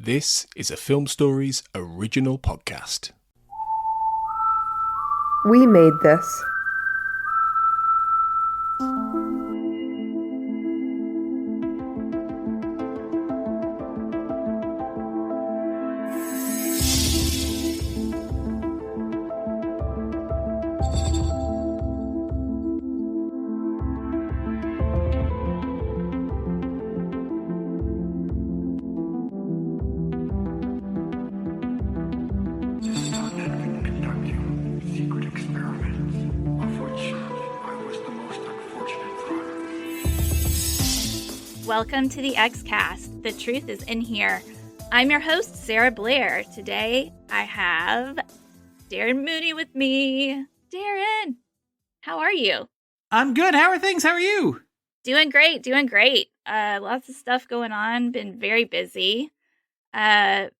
This is a Film Stories original podcast. We made this. Welcome to the X-Cast. The truth is in here. I'm your host, Sarah Blair. Today, I have Darren Mooney with me. Darren, how are you? I'm good. How are things? How are you? Doing great. Lots of stuff going on. Been very busy. Working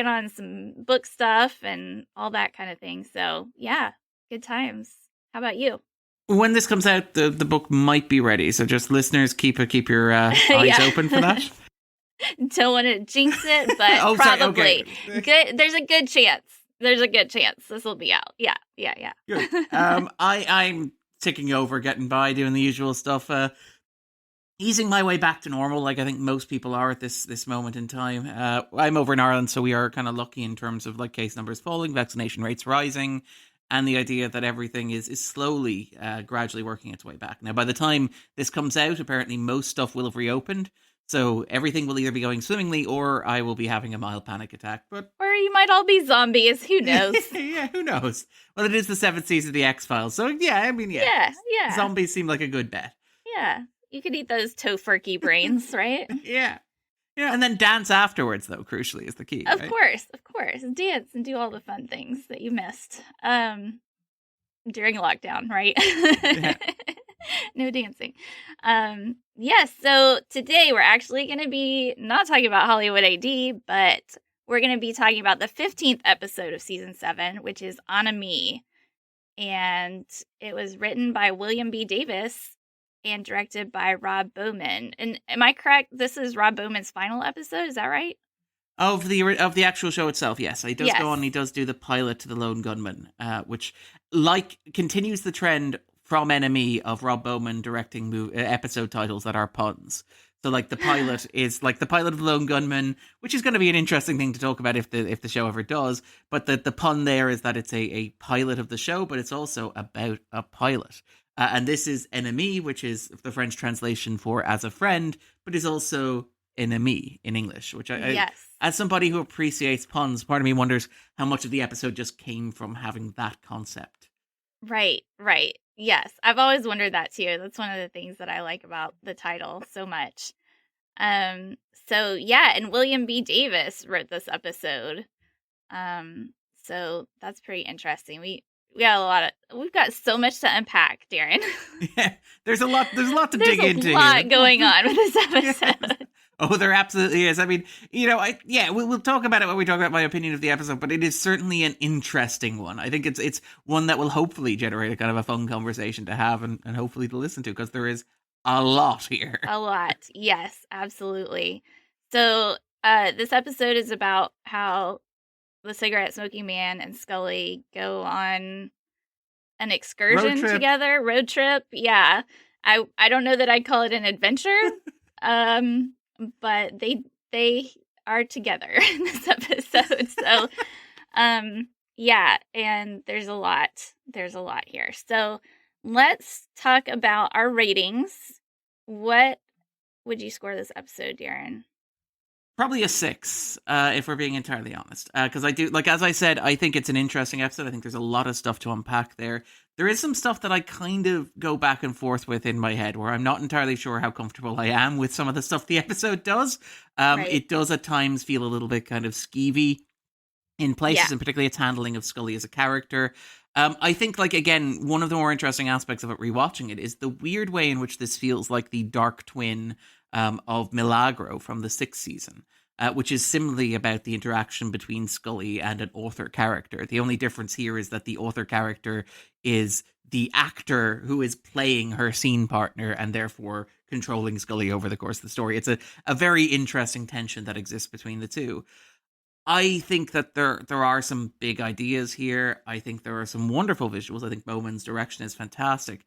on some book stuff and all that kind of thing. So, yeah, good times. How about you? When this comes out, the book might be ready. So just listeners, keep your eyes open for that. Don't want to jinx it, but probably. Okay. Good. There's a good chance. This will be out. Yeah. Good. I'm ticking over, getting by, doing the usual stuff. Easing my way back to normal, like I think most people are at this moment in time. I'm over in Ireland, so we are kind of lucky in terms of like case numbers falling, vaccination rates rising, and the idea that everything is slowly, gradually working its way back. Now, by the time this comes out, apparently most stuff will have reopened. So everything will either be going swimmingly or I will be having a mild panic attack. Or you might all be zombies. Who knows? Yeah, who knows? Well, it is the 7th season of the X-Files. So, yeah. Zombies seem like a good bet. Yeah. You could eat those tofurkey brains, right? Yeah. And then dance afterwards, though, crucially, is the key. Of course. Dance and do all the fun things that you missed during lockdown, right? Yeah. No dancing. So today we're actually going to be not talking about Hollywood AD, but we're going to be talking about the 15th episode of Season 7, which is Enemy. And it was written by William B. Davis and directed by Rob Bowman. And am I correct? This is Rob Bowman's final episode. Is that right? Of the actual show itself, yes. He does go on. He does do the pilot to The Lone Gunman, which continues the trend from Enemy of Rob Bowman directing episode titles that are puns. So like the pilot is like the pilot of The Lone Gunman, which is going to be an interesting thing to talk about if the show ever does. But the pun there is that it's a pilot of the show, but it's also about a pilot. And this is Ennemi, which is the French translation for as a friend, but is also ennemi in English, which I as somebody who appreciates puns, part of me wonders how much of the episode just came from having that concept. Right. Yes, I've always wondered that too. That's one of the things that I like about the title so much. And William B. Davis wrote this episode. So that's pretty interesting. We've got so much to unpack, Darren. Yeah, there's a lot to dig into. There's a lot going on with this episode. Oh, there absolutely is. I mean, we'll talk about it when we talk about my opinion of the episode, but it is certainly an interesting one. I think it's one that will hopefully generate a kind of a fun conversation to have and hopefully to listen to, because there is a lot here. A lot. Yes, absolutely. So this episode is about how the cigarette smoking man and Scully go on an excursion together, road trip. Yeah. I don't know that I'd call it an adventure. But they are together in this episode. So and there's a lot here. So let's talk about our ratings. What would you score this episode, Darren? Probably a 6, if we're being entirely honest. Because I do, like, as I said, I think it's an interesting episode. I think there's a lot of stuff to unpack there. There is some stuff that I kind of go back and forth with in my head, where I'm not entirely sure how comfortable I am with some of the stuff the episode does. Right. It does at times feel a little bit kind of skeevy in places, and particularly its handling of Scully as a character. I think, like, again, one of the more interesting aspects of it, rewatching it, is the weird way in which this feels like the dark twin of Milagro from the 6th season, which is similarly about the interaction between Scully and an author character. The only difference here is that the author character is the actor who is playing her scene partner and therefore controlling Scully over the course of the story. It's a very interesting tension that exists between the two. I think that there are some big ideas here. I think there are some wonderful visuals. I think Bowman's direction is fantastic.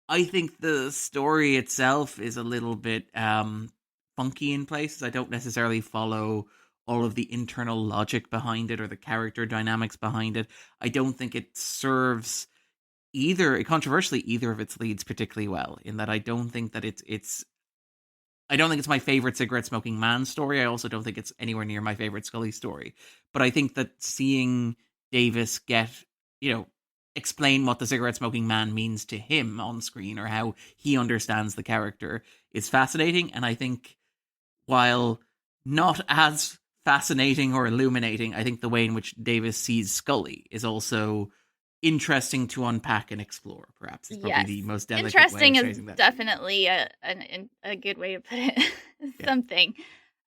I think the story itself is a little bit funky in places. I don't necessarily follow all of the internal logic behind it or the character dynamics behind it. I don't think it serves controversially either of its leads particularly well, in that I don't think that I don't think it's my favorite cigarette smoking man story. I also don't think it's anywhere near my favorite Scully story. But I think that seeing Davis explain what the cigarette smoking man means to him on screen, or how he understands the character, is fascinating. And I think, while not as fascinating or illuminating, I think the way in which Davis sees Scully is also interesting to unpack and explore. Perhaps is probably the most delicate interesting way of is phrasing that. Definitely a good way to put it. Something.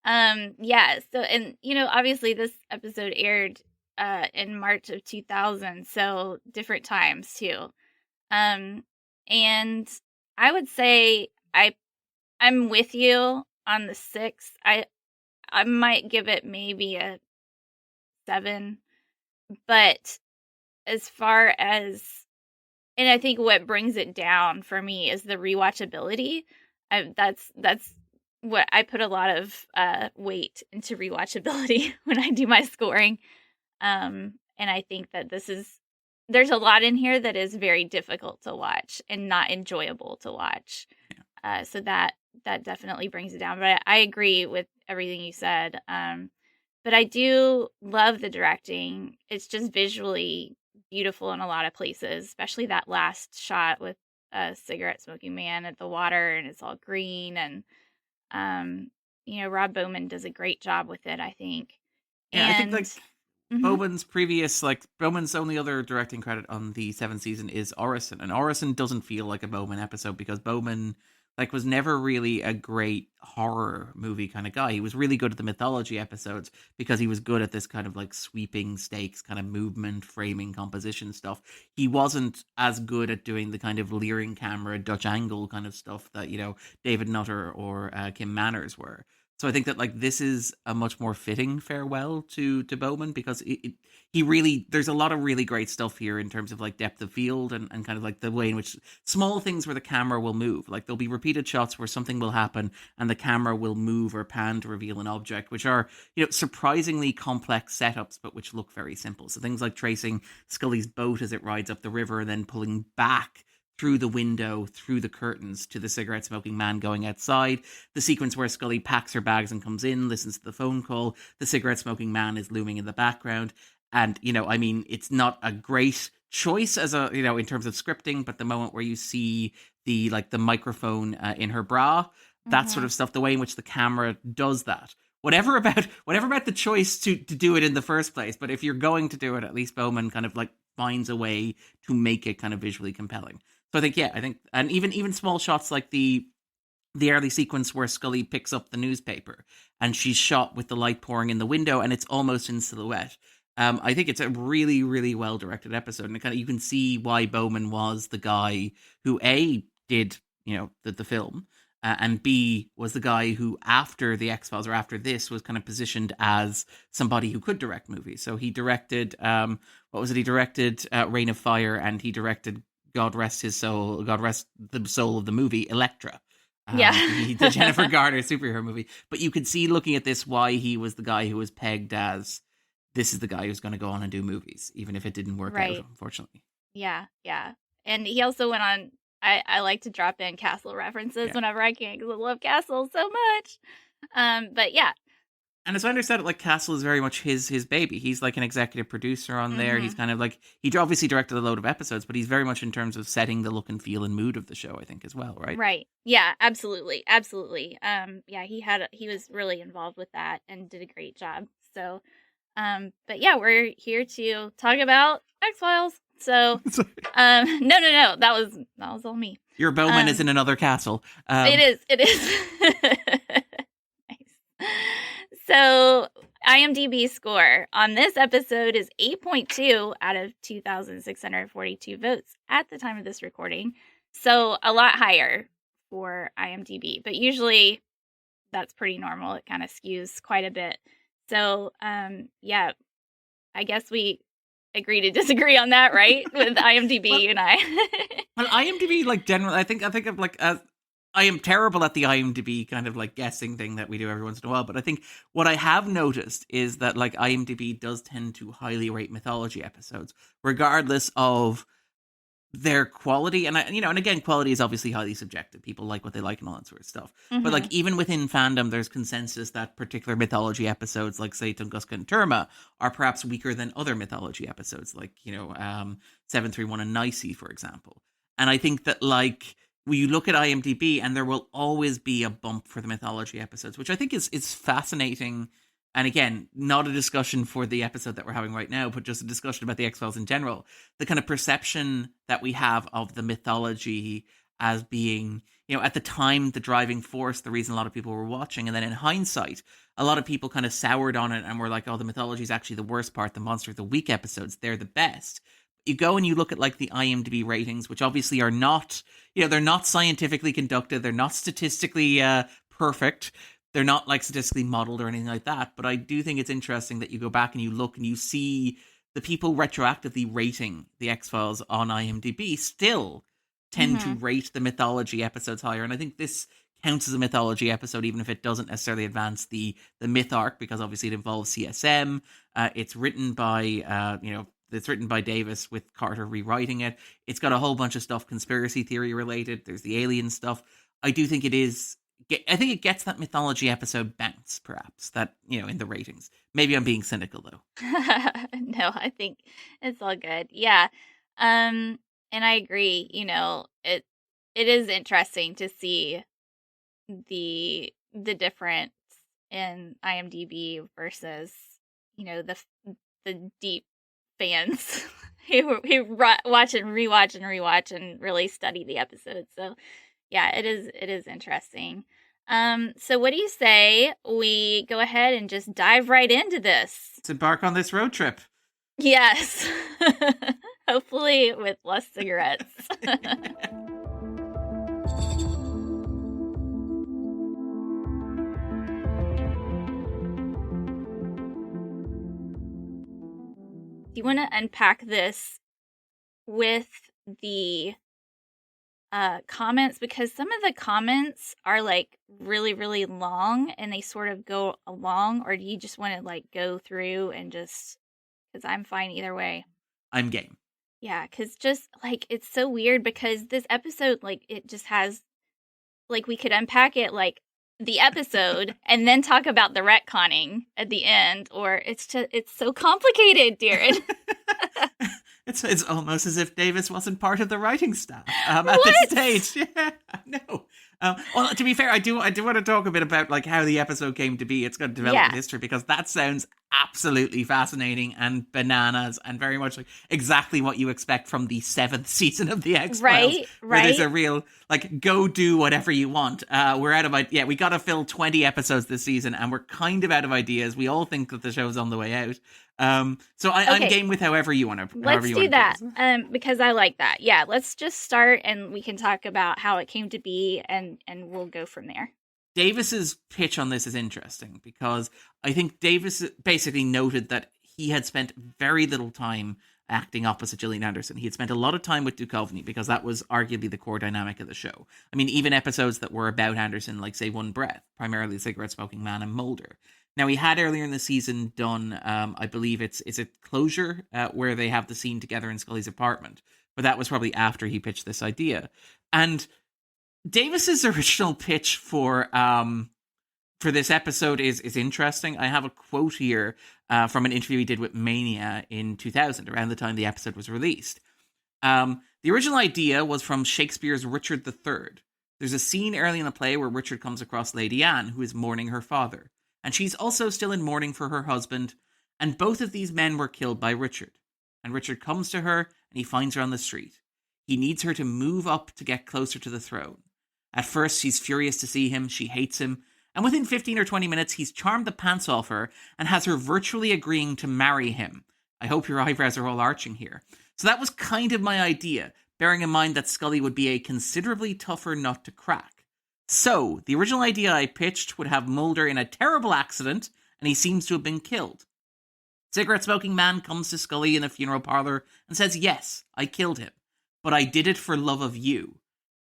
So, and obviously this episode aired in March of 2000, so different times too. And I would say I'm with you on the 6. I might give it maybe a 7, but as far as, and I think what brings it down for me is the rewatchability. That's what I put a lot of weight into, rewatchability, when I do my scoring. And I think that there's a lot in here that is very difficult to watch and not enjoyable to watch. Yeah. So that definitely brings it down. But I agree with everything you said. But I do love the directing. It's just visually beautiful in a lot of places, especially that last shot with a cigarette smoking man at the water, and it's all green. And Rob Bowman does a great job with it, I think. Yeah, and I think Bowman's only other directing credit on the 7th season is Orison, and Orison doesn't feel like a Bowman episode, because Bowman was never really a great horror movie kind of guy. He was really good at the mythology episodes because he was good at this kind of sweeping stakes, kind of movement, framing, composition stuff. He wasn't as good at doing the kind of leering camera, Dutch angle kind of stuff that, David Nutter or Kim Manners were. So I think that this is a much more fitting farewell to Bowman, because there's a lot of really great stuff here in terms of depth of field and kind of the way in which small things where the camera will move. There'll be repeated shots where something will happen and the camera will move or pan to reveal an object, which are, surprisingly complex setups, but which look very simple. So things like tracing Scully's boat as it rides up the river and then pulling back through the window, through the curtains, to the cigarette smoking man going outside. The sequence where Scully packs her bags and comes in, listens to the phone call. The cigarette smoking man is looming in the background. And, it's not a great choice as in terms of scripting, but the moment where you see the microphone in her bra, that sort of stuff, the way in which the camera does that. Whatever about the choice to do it in the first place, but if you're going to do it, at least Bowman kind of finds a way to make it kind of visually compelling. So I think, and even small shots like the early sequence where Scully picks up the newspaper and she's shot with the light pouring in the window and it's almost in silhouette. I think it's a really, really well directed episode, and you can see why Bowman was the guy who A, did the film, and B, was the guy who after the X-Files or after this was kind of positioned as somebody who could direct movies. So he directed he directed Reign of Fire, and he directed God rest his soul, God rest the soul of the movie, Elektra. The Jennifer Garner superhero movie. But you could see, looking at this, why he was the guy who was pegged as, this is the guy who's going to go on and do movies, even if it didn't work out, unfortunately. Yeah. And he also went on, I like to drop in Castle references whenever I can, because I love Castle so much. But yeah. And as I understand it, Castle is very much his baby. He's an executive producer on there. He's kind of he obviously directed a load of episodes, but he's very much in terms of setting the look and feel and mood of the show, I think, as well, right? Right. Yeah, absolutely. He was really involved with that and did a great job. So, but yeah, we're here to talk about X-Files. So, no, that was all me. Your Bowman is in another castle. It is. Nice. So, IMDb score on this episode is 8.2 out of 2,642 votes at the time of this recording. So, a lot higher for IMDb, but usually that's pretty normal. It kind of skews quite a bit. So, yeah, I guess we agree to disagree on that, right? With IMDb, Well- you and I. Well, IMDb, like, generally, I think of, like, I am terrible at the IMDb kind of, like, guessing thing that we do every once in a while, but I think what I have noticed is that, like, IMDb does tend to highly rate mythology episodes, regardless of their quality. And and again, quality is obviously highly subjective. People like what they like and all that sort of stuff. But, like, even within fandom, there's consensus that particular mythology episodes, like, say, Tunguska and Terma, are perhaps weaker than other mythology episodes, like, 731 and Nicey, for example. And I think that, like, when you look at IMDb, and there will always be a bump for the mythology episodes, which I think is fascinating. And again, not a discussion for the episode that we're having right now, but just a discussion about the X-Files in general. The kind of perception that we have of the mythology as being, at the time, the driving force, the reason a lot of people were watching. And then in hindsight, a lot of people kind of soured on it and were like, oh, the mythology is actually the worst part. The Monster of the Week episodes, they're the best. You go and you look at, like, the IMDb ratings, which obviously are not, they're not scientifically conducted. They're not statistically perfect. They're not, like, statistically modeled or anything like that. But I do think it's interesting that you go back and you look and you see the people retroactively rating the X-Files on IMDb still tend to rate the mythology episodes higher. And I think this counts as a mythology episode, even if it doesn't necessarily advance the myth arc, because obviously it involves CSM. It's written by, it's written by Davis with Carter rewriting it. It's got a whole bunch of stuff conspiracy theory related. There's the alien stuff. I do think I think it gets that mythology episode bounce, perhaps, that, in the ratings. Maybe I'm being cynical, though. No, I think it's all good. Yeah. And I agree, it is interesting to see the difference in IMDb versus, the deep fans who watch and rewatch and really study the episode. So yeah, it is interesting. So what do you say we go ahead and just dive right into this? Let's embark on this road trip. Yes. Hopefully with less cigarettes. Do you want to unpack this with the comments? Because some of the comments are, like, really, really long and they sort of go along, or do you just want to, like, go through and just, because I'm fine either way. I'm game. Yeah, because just, like, it's so weird because this episode, like, it just has, like, we could unpack it, like, the episode and then talk about the retconning at the end, or it's so complicated, Darren. It's almost as if Davis wasn't part of the writing staff at this stage. Yeah, no. Well, to be fair, I do want to talk a bit about, like, how the episode came to be. It's got to develop in history, because that sounds absolutely fascinating and bananas and very much like exactly what you expect from the 7th season of the X-Files. Right. Where there's a real, like, go do whatever you want. We're out of we got to fill 20 episodes this season and we're kind of out of ideas. We all think that the show's on the way out. So I'm game with however you want to. Let's do that. Because I like that. Yeah, let's just start and we can talk about how it came to be and we'll go from there. Davis's pitch on this is interesting because I think Davis basically noted that he had spent very little time acting opposite Gillian Anderson. He had spent a lot of time with Duchovny because that was arguably the core dynamic of the show. I mean, even episodes that were about Anderson, like, say, One Breath, primarily the cigarette-smoking man and Mulder. Now, he had earlier in the season done, I believe it's a Closure, where they have the scene together in Scully's apartment. But that was probably after he pitched this idea. And Davis's original pitch for this episode is interesting. I have a quote here from an interview he did with Mania in 2000, around the time the episode was released. The original idea was from Shakespeare's Richard III. There's a scene early in the play where Richard comes across Lady Anne, who is mourning her father. And she's also still in mourning for her husband. And both of these men were killed by Richard. And Richard comes to her and he finds her on the street. He needs her to move up to get closer to the throne. At first, she's furious to see him. She hates him. And within 15 or 20 minutes, he's charmed the pants off her and has her virtually agreeing to marry him. I hope your eyebrows are all arching here. So that was kind of my idea, bearing in mind that Scully would be a considerably tougher nut to crack. So, the original idea I pitched would have Mulder in a terrible accident, and he seems to have been killed. Cigarette-smoking man comes to Scully in a funeral parlor and says, yes, I killed him, but I did it for love of you.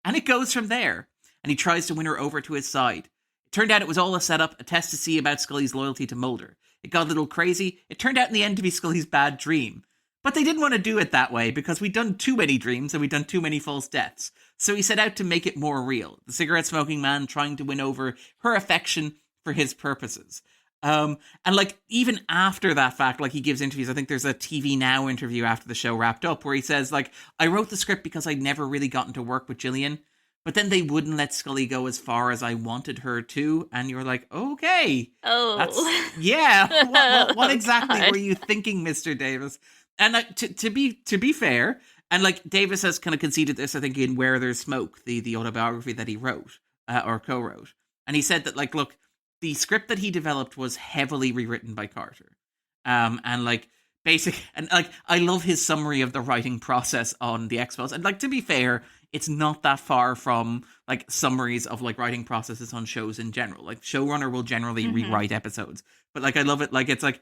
And it goes from there, and he tries to win her over to his side. It turned out it was all a setup, a test to see about Scully's loyalty to Mulder. It got a little crazy. It turned out in the end to be Scully's bad dream. But they didn't want to do it that way because we'd done too many dreams and we'd done too many false deaths. So he set out to make it more real. The cigarette-smoking man trying to win over her affection for his purposes. And like, even after that fact, like, he gives interviews. I think there's a TV Now interview after the show wrapped up where he says, like, I wrote the script because I'd never really gotten to work with Gillian, but then they wouldn't let Scully go as far as I wanted her to. And you're like, okay. Oh. Yeah. What exactly God. were you thinking, Mr. Davis? And to be fair, and like, Davis has kind of conceded this, I think, in Where There's Smoke, the autobiography that he wrote, or co-wrote. And he said that, like, look, the script that he developed was heavily rewritten by Carter. And like, and like, I love his summary of the writing process on the X-Files. And like, to be fair, it's not that far from like summaries of like writing processes on shows in general. Like, showrunner will generally rewrite episodes. But like, I love it. Like, it's like,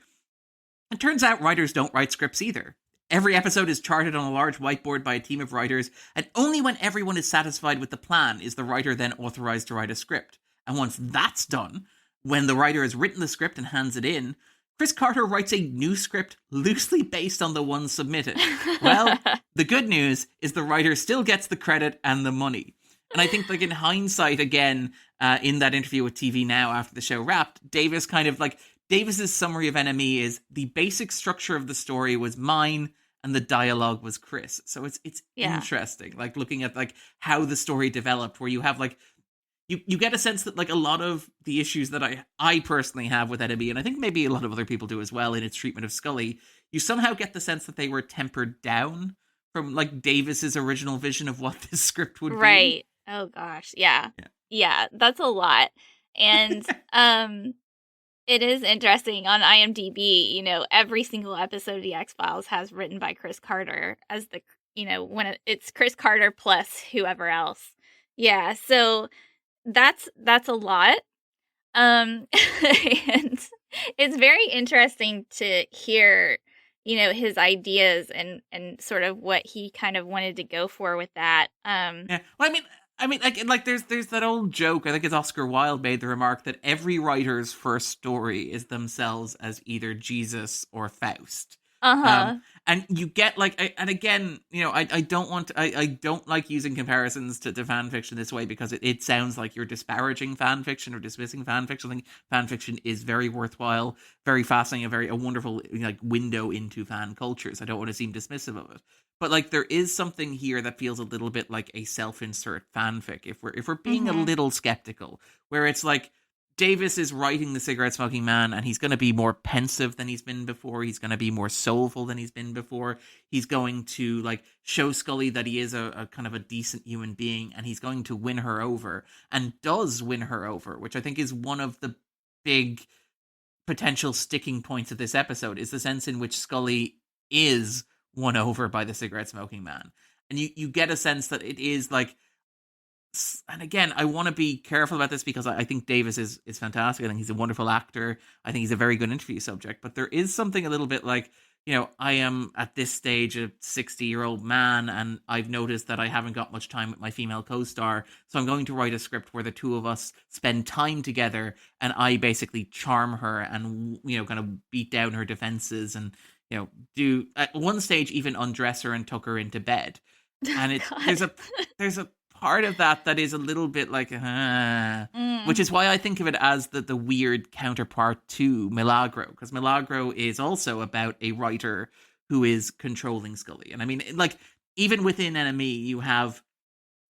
it turns out writers don't write scripts either. Every episode is charted on a large whiteboard by a team of writers, and only when everyone is satisfied with the plan is the writer then authorized to write a script. And once that's done, when the writer has written the script and hands it in, Chris Carter writes a new script loosely based on the one submitted. Well, the good news is the writer still gets the credit and the money. And I think, like, in hindsight, again, in that interview with TV Now after the show wrapped, Davis kind of like, Davis's summary of NME is the basic structure of the story was mine and the dialogue was Chris. So it's interesting, like, looking at like how the story developed, where you have like, you get a sense that like a lot of the issues that I personally have with NME, and I think maybe a lot of other people do as well in its treatment of Scully, you somehow get the sense that they were tempered down from like Davis's original vision of what this script would be. Right. Oh gosh. Yeah. Yeah, that's a lot. And it is interesting on IMDb, you know, every single episode of The X-Files has written by Chris Carter as the, you know, when it's Chris Carter plus whoever else. Yeah, so that's a lot. And it's very interesting to hear, you know, his ideas and sort of what he kind of wanted to go for with that. Yeah. Well, I mean, like there's that old joke. I think it's Oscar Wilde made the remark that every writer's first story is themselves as either Jesus or Faust. And you get like, and again, you know, I don't like using comparisons to fan fiction this way because it sounds like you're disparaging fan fiction or dismissing fan fiction. I think fan fiction is very worthwhile, very fascinating, a wonderful like window into fan cultures. I don't want to seem dismissive of it. But like, there is something here that feels a little bit like a self-insert fanfic, if we're being a little skeptical, where it's like Davis is writing the cigarette-smoking man, and he's going to be more pensive than he's been before. He's going to be more soulful than he's been before. He's going to like show Scully that he is a kind of a decent human being, and he's going to win her over, and does win her over, which I think is one of the big potential sticking points of this episode, is the sense in which Scully is won over by the cigarette-smoking man. And you get a sense that it is like, and again, I want to be careful about this because I think Davis is fantastic. I think he's a wonderful actor. I think he's a very good interview subject. But there is something a little bit like, you know, I am at this stage a 60-year-old man, and I've noticed that I haven't got much time with my female co-star. So I'm going to write a script where the two of us spend time together, and I basically charm her and, you know, kind of beat down her defenses and, you know, do at one stage even undress her and tuck her into bed. And there's a part of that is a little bit like, which is why I think of it as the weird counterpart to Milagro, because Milagro is also about a writer who is controlling Scully. And I mean, like, even within NME, you have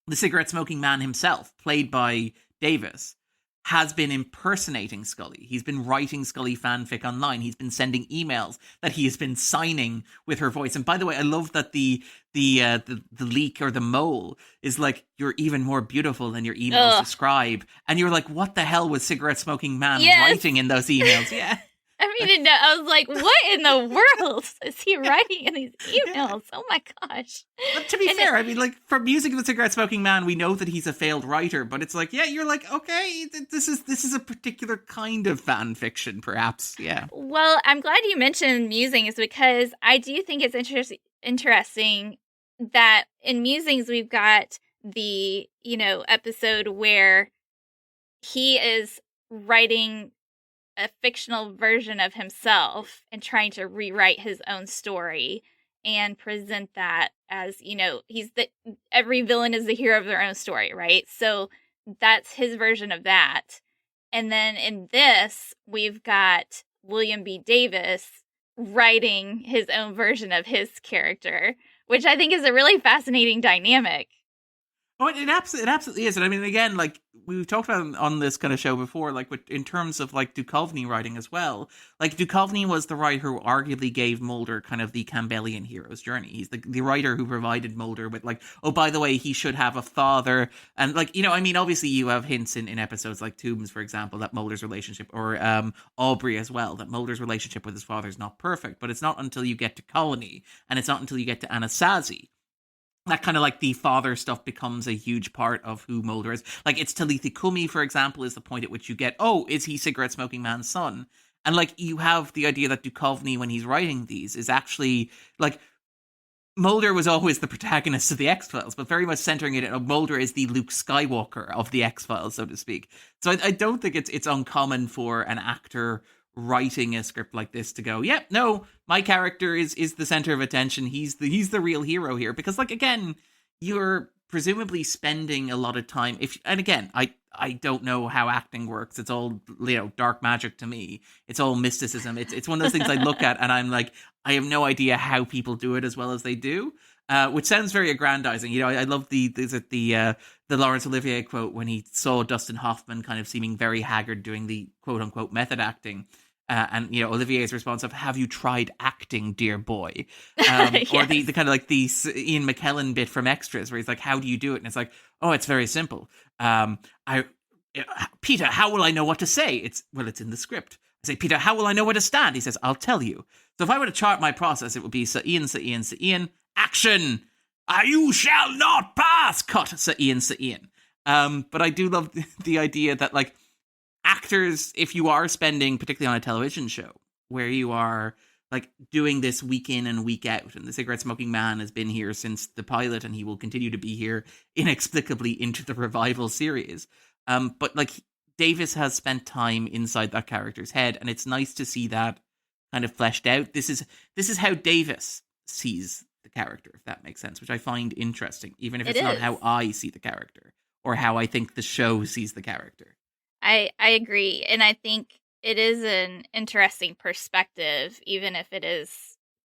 the cigarette-smoking man himself, played by Davis, has been impersonating Scully. He's been writing Scully fanfic online. He's been sending emails that he has been signing with her voice. And by the way, I love that the leak or the mole is like, you're even more beautiful than your emails describe. And you're like, what the hell was cigarette smoking man writing in those emails? Yeah. I mean, I was like, what in the world is he writing in these emails? Oh my gosh. But to be fair, I mean, like, from Music of the Cigarette Smoking Man, we know that he's a failed writer, but it's like, yeah, you're like, okay, this is a particular kind of fan fiction, perhaps. Yeah. Well, I'm glad you mentioned Musings, because I do think it's interesting that in Musings we've got the, episode where he is writing a fictional version of himself and trying to rewrite his own story and present that as, every villain is the hero of their own story, right? So that's his version of that. And then in this, we've got William B. Davis writing his own version of his character, which I think is a really fascinating dynamic. Oh, it absolutely is. And I mean, again, like, we've talked about on this kind of show before, like, in terms of, like, Duchovny writing as well. Like, Duchovny was the writer who arguably gave Mulder kind of the Campbellian hero's journey. He's the writer who provided Mulder with, like, oh, by the way, he should have a father. And, like, I mean, obviously you have hints in episodes like Tombs, for example, that Mulder's relationship, or Aubrey as well, that Mulder's relationship with his father is not perfect. But it's not until you get to Colony, and it's not until you get to Anasazi, that kind of, like, the father stuff becomes a huge part of who Mulder is. Like, it's Talitha Kumi, for example, is the point at which you get, oh, is he Cigarette Smoking Man's son? And, like, you have the idea that Duchovny, when he's writing these, is actually, like, Mulder was always the protagonist of the X-Files, but very much centering it in Mulder is the Luke Skywalker of the X-Files, so to speak. So I don't think it's uncommon for an actor writing a script like this to go, yep, no, my character is the center of attention. He's the real hero here. Because, like, again, you're presumably spending a lot of time. And again, I don't know how acting works. It's all, dark magic to me. It's all mysticism. It's one of those things I look at and I'm like, I have no idea how people do it as well as they do. Which sounds very aggrandizing. I love the Laurence Olivier quote when he saw Dustin Hoffman kind of seeming very haggard doing the quote unquote method acting. And Olivier's response of, have you tried acting, dear boy? Yes. Or the kind of like the Ian McKellen bit from Extras where he's like, how do you do it? And it's like, oh, it's very simple. Peter, how will I know what to say? It's in the script. I say, Peter, how will I know where to stand? He says, I'll tell you. So if I were to chart my process, it would be Sir Ian, action. You shall not pass. Cut, Sir Ian. But I do love the idea that, like, actors, if you are spending, particularly on a television show, where you are, like, doing this week in and week out, and the Cigarette Smoking Man has been here since the pilot, and he will continue to be here inexplicably into the revival series. But, like, Davis has spent time inside that character's head, and it's nice to see that kind of fleshed out. This is how Davis sees the character, if that makes sense, which I find interesting, even if it's not how I see the character, or how I think the show sees the character. I agree. And I think it is an interesting perspective, even if it is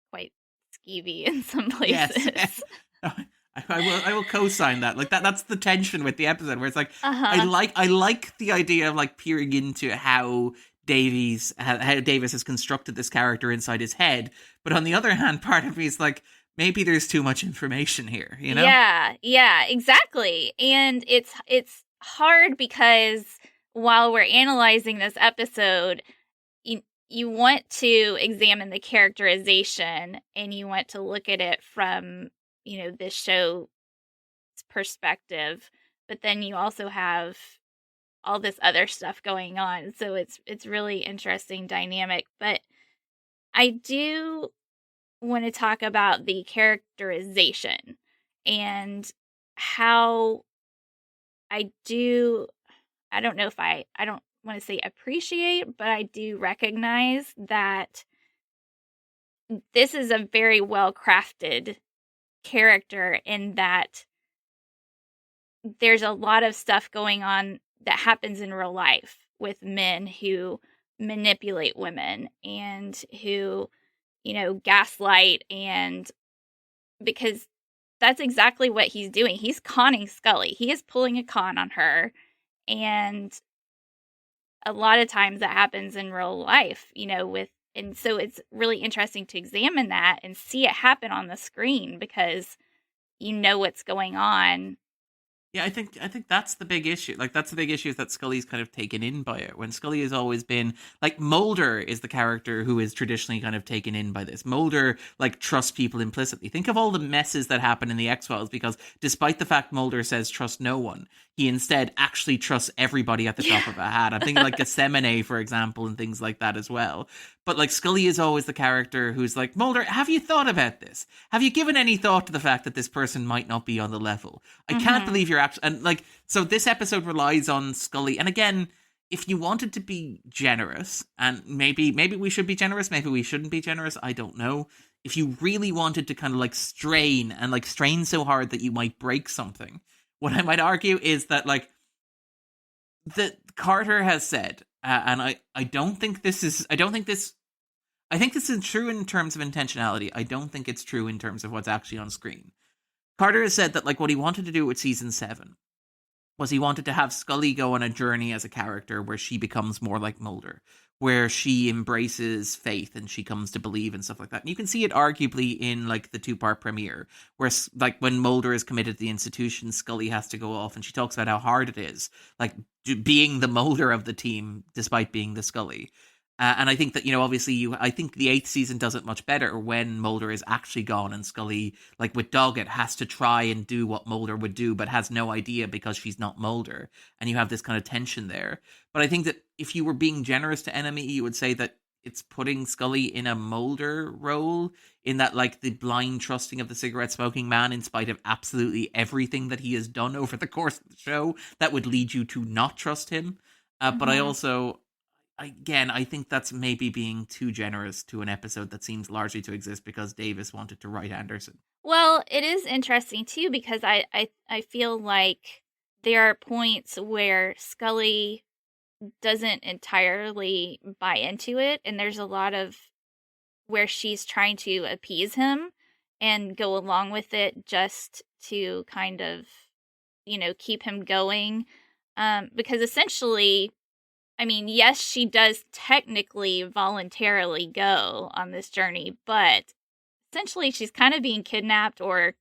quite skeevy in some places. Yes. I will co-sign that. Like that's the tension with the episode where it's like, I like the idea of, like, peering into how Davis has constructed this character inside his head. But on the other hand, part of me is like, maybe there's too much information here, Yeah, exactly. And it's hard because while we're analyzing this episode, you want to examine the characterization and you want to look at it from, this show's perspective, but then you also have all this other stuff going on. So it's really interesting dynamic. But I do want to talk about the characterization and how I don't know if I don't want to say appreciate, but I do recognize that this is a very well-crafted character in that there's a lot of stuff going on that happens in real life with men who manipulate women and who, gaslight, and because that's exactly what he's doing. He's conning Scully. He is pulling a con on her. And a lot of times that happens in real life, and so it's really interesting to examine that and see it happen on the screen because you know what's going on Yeah, I think that's the big issue. Like, that's the big issue, is that Scully's kind of taken in by it. When Scully has always been like, Mulder is the character who is traditionally kind of taken in by this. Mulder like trusts people implicitly. Think of all the messes that happen in the X-Files, because despite the fact Mulder says trust no one, he instead actually trusts everybody at the top of a hat. I'm thinking like Gethsemane, for example, and things like that as well. But like, Scully is always the character who's like, Mulder, have you thought about this? Have you given any thought to the fact that this person might not be on the level? I can't believe you're actually... And like, so this episode relies on Scully. And again, if you wanted to be generous, and maybe we should be generous, maybe we shouldn't be generous, I don't know. If you really wanted to kind of like strain so hard that you might break something, what I might argue is that like, that Carter has said, and I don't think this is... I think this is true in terms of intentionality. I don't think it's true in terms of what's actually on screen. Carter has said that like, what he wanted to do with season 7 was he wanted to have Scully go on a journey as a character where she becomes more like Mulder, where she embraces faith and she comes to believe and stuff like that. And you can see it arguably in like the 2-part premiere, where like when Mulder is committed to the institution, Scully has to go off and she talks about how hard it is, like being the Mulder of the team despite being the Scully. And I think that, obviously I think the 8th season does it much better when Mulder is actually gone and Scully, like with Doggett, has to try and do what Mulder would do, but has no idea because she's not Mulder. And you have this kind of tension there. But I think that if you were being generous to Enemy, you would say that it's putting Scully in a Mulder role, in that like the blind trusting of the cigarette smoking man in spite of absolutely everything that he has done over the course of the show that would lead you to not trust him. But I also... Again, I think that's maybe being too generous to an episode that seems largely to exist because Davis wanted to write Anderson. Well, it is interesting, too, because I feel like there are points where Scully doesn't entirely buy into it, and there's a lot of where she's trying to appease him and go along with it just to kind of, keep him going. Because essentially... I mean, yes, she does technically voluntarily go on this journey, but essentially she's kind of being kidnapped, or,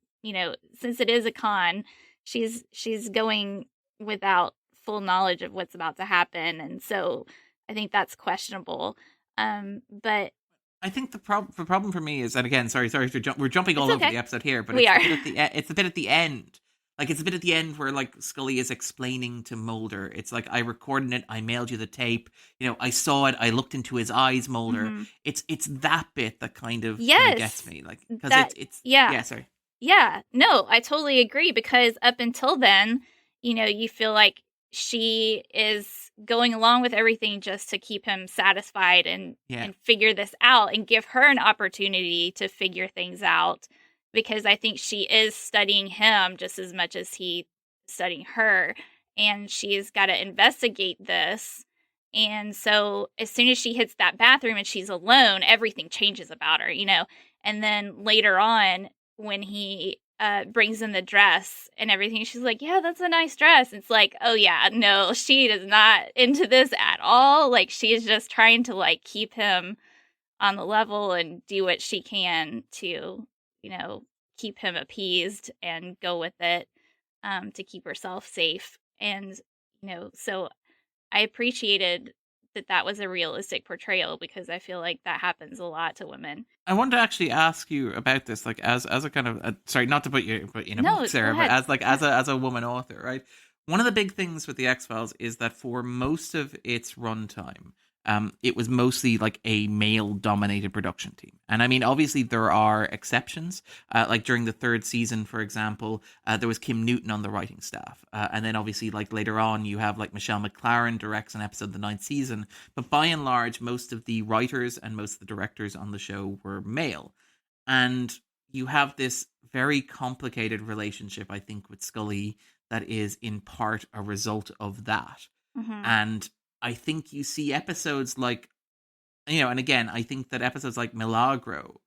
since it is a con, she's going without full knowledge of what's about to happen. And so I think that's questionable. But I think the problem for me is, and again, sorry, we're jumping all over the episode here, but it's a bit at the end. Like, it's a bit at the end where, like, Scully is explaining to Mulder. It's like, I recorded it, I mailed you the tape, I saw it, I looked into his eyes, Mulder. Mm-hmm. It's that bit that kind of gets me. Like, because yeah, sorry. Yeah, no, I totally agree, because up until then, you feel like she is going along with everything just to keep him satisfied and figure this out and give her an opportunity to figure things out. Because I think she is studying him just as much as he's studying her. And she's got to investigate this. And so as soon as she hits that bathroom and she's alone, everything changes about her, And then later on, when he brings in the dress and everything, she's like, yeah, that's a nice dress. It's like, oh, yeah, no, she is not into this at all. Like, she is just trying to, like, keep him on the level and do what she can to... keep him appeased and go with it to keep herself safe. And, so I appreciated that was a realistic portrayal, because I feel like that happens a lot to women. I wanted to actually ask you about this, like, as a kind of, sorry, not to put you in a book, Sarah, but as a woman author, right? One of the big things with the X-Files is that for most of its runtime, it was mostly like a male-dominated production team. And I mean, obviously there are exceptions. Like during the 3rd season, for example, there was Kim Newton on the writing staff. And then obviously like later on, you have like Michelle MacLaren directs an episode of the 9th season. But by and large, most of the writers and most of the directors on the show were male. And you have this very complicated relationship, I think, with Scully that is in part a result of that. Mm-hmm. And I think you see episodes like, and again, I think that episodes like Milagro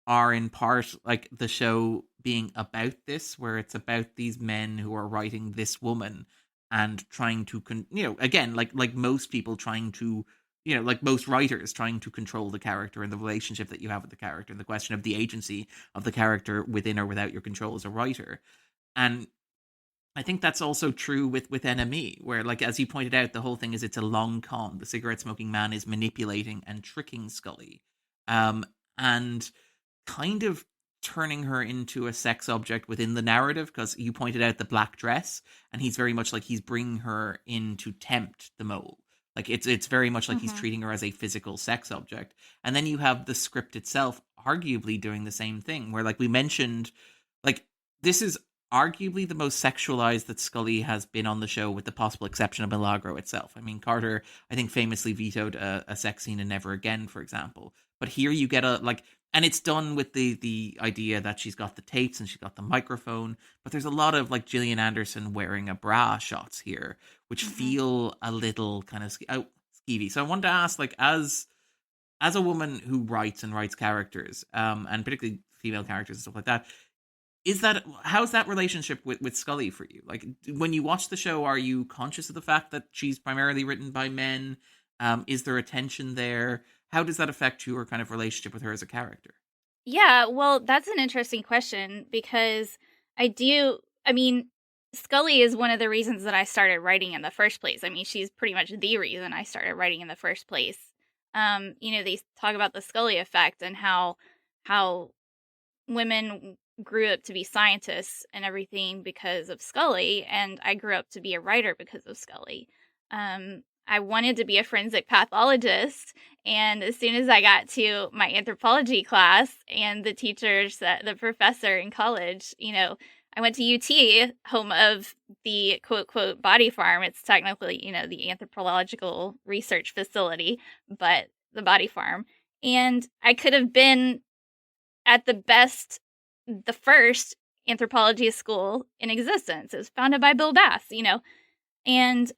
are in part like the show being about this, where it's about these men who are writing this woman and trying to, again, like most people trying to, like most writers trying to control the character and the relationship that you have with the character and the question of the agency of the character within or without your control as a writer. And I think that's also true with NME, where, like, as you pointed out, the whole thing is it's a long con. The cigarette smoking man is manipulating and tricking Scully, and kind of turning her into a sex object within the narrative. Because you pointed out the black dress, and he's very much like he's bringing her in to tempt the mole. Like it's very much like he's treating her as a physical sex object. And then you have the script itself arguably doing the same thing, where, like we mentioned, like this is arguably the most sexualized that Scully has been on the show, with the possible exception of Milagro itself. I mean, Carter, I think, famously vetoed a sex scene in Never Again, for example. But here you get and it's done with the idea that she's got the tapes and she's got the microphone, but there's a lot of, like, Gillian Anderson wearing a bra shots here, which feel a little kind of skeevy. So I wanted to ask, like, as a woman who writes characters, and particularly female characters and stuff like that, how's that relationship with Scully for you? Like, when you watch the show, are you conscious of the fact that she's primarily written by men? Is there a tension there? How does that affect your kind of relationship with her as a character? Yeah, well, that's an interesting question, because Scully is one of the reasons that I started writing in the first place. I mean, she's pretty much the reason I started writing in the first place. They talk about the Scully effect and how women grew up to be scientists and everything because of Scully, and I grew up to be a writer because of Scully. I wanted to be a forensic pathologist, and as soon as I got to my anthropology class and the professor in college, I went to UT, home of the quote, quote, body farm. It's technically, the anthropological research facility, but the body farm. And I could have been at the first anthropology school in existence. It was founded by Bill Bass, and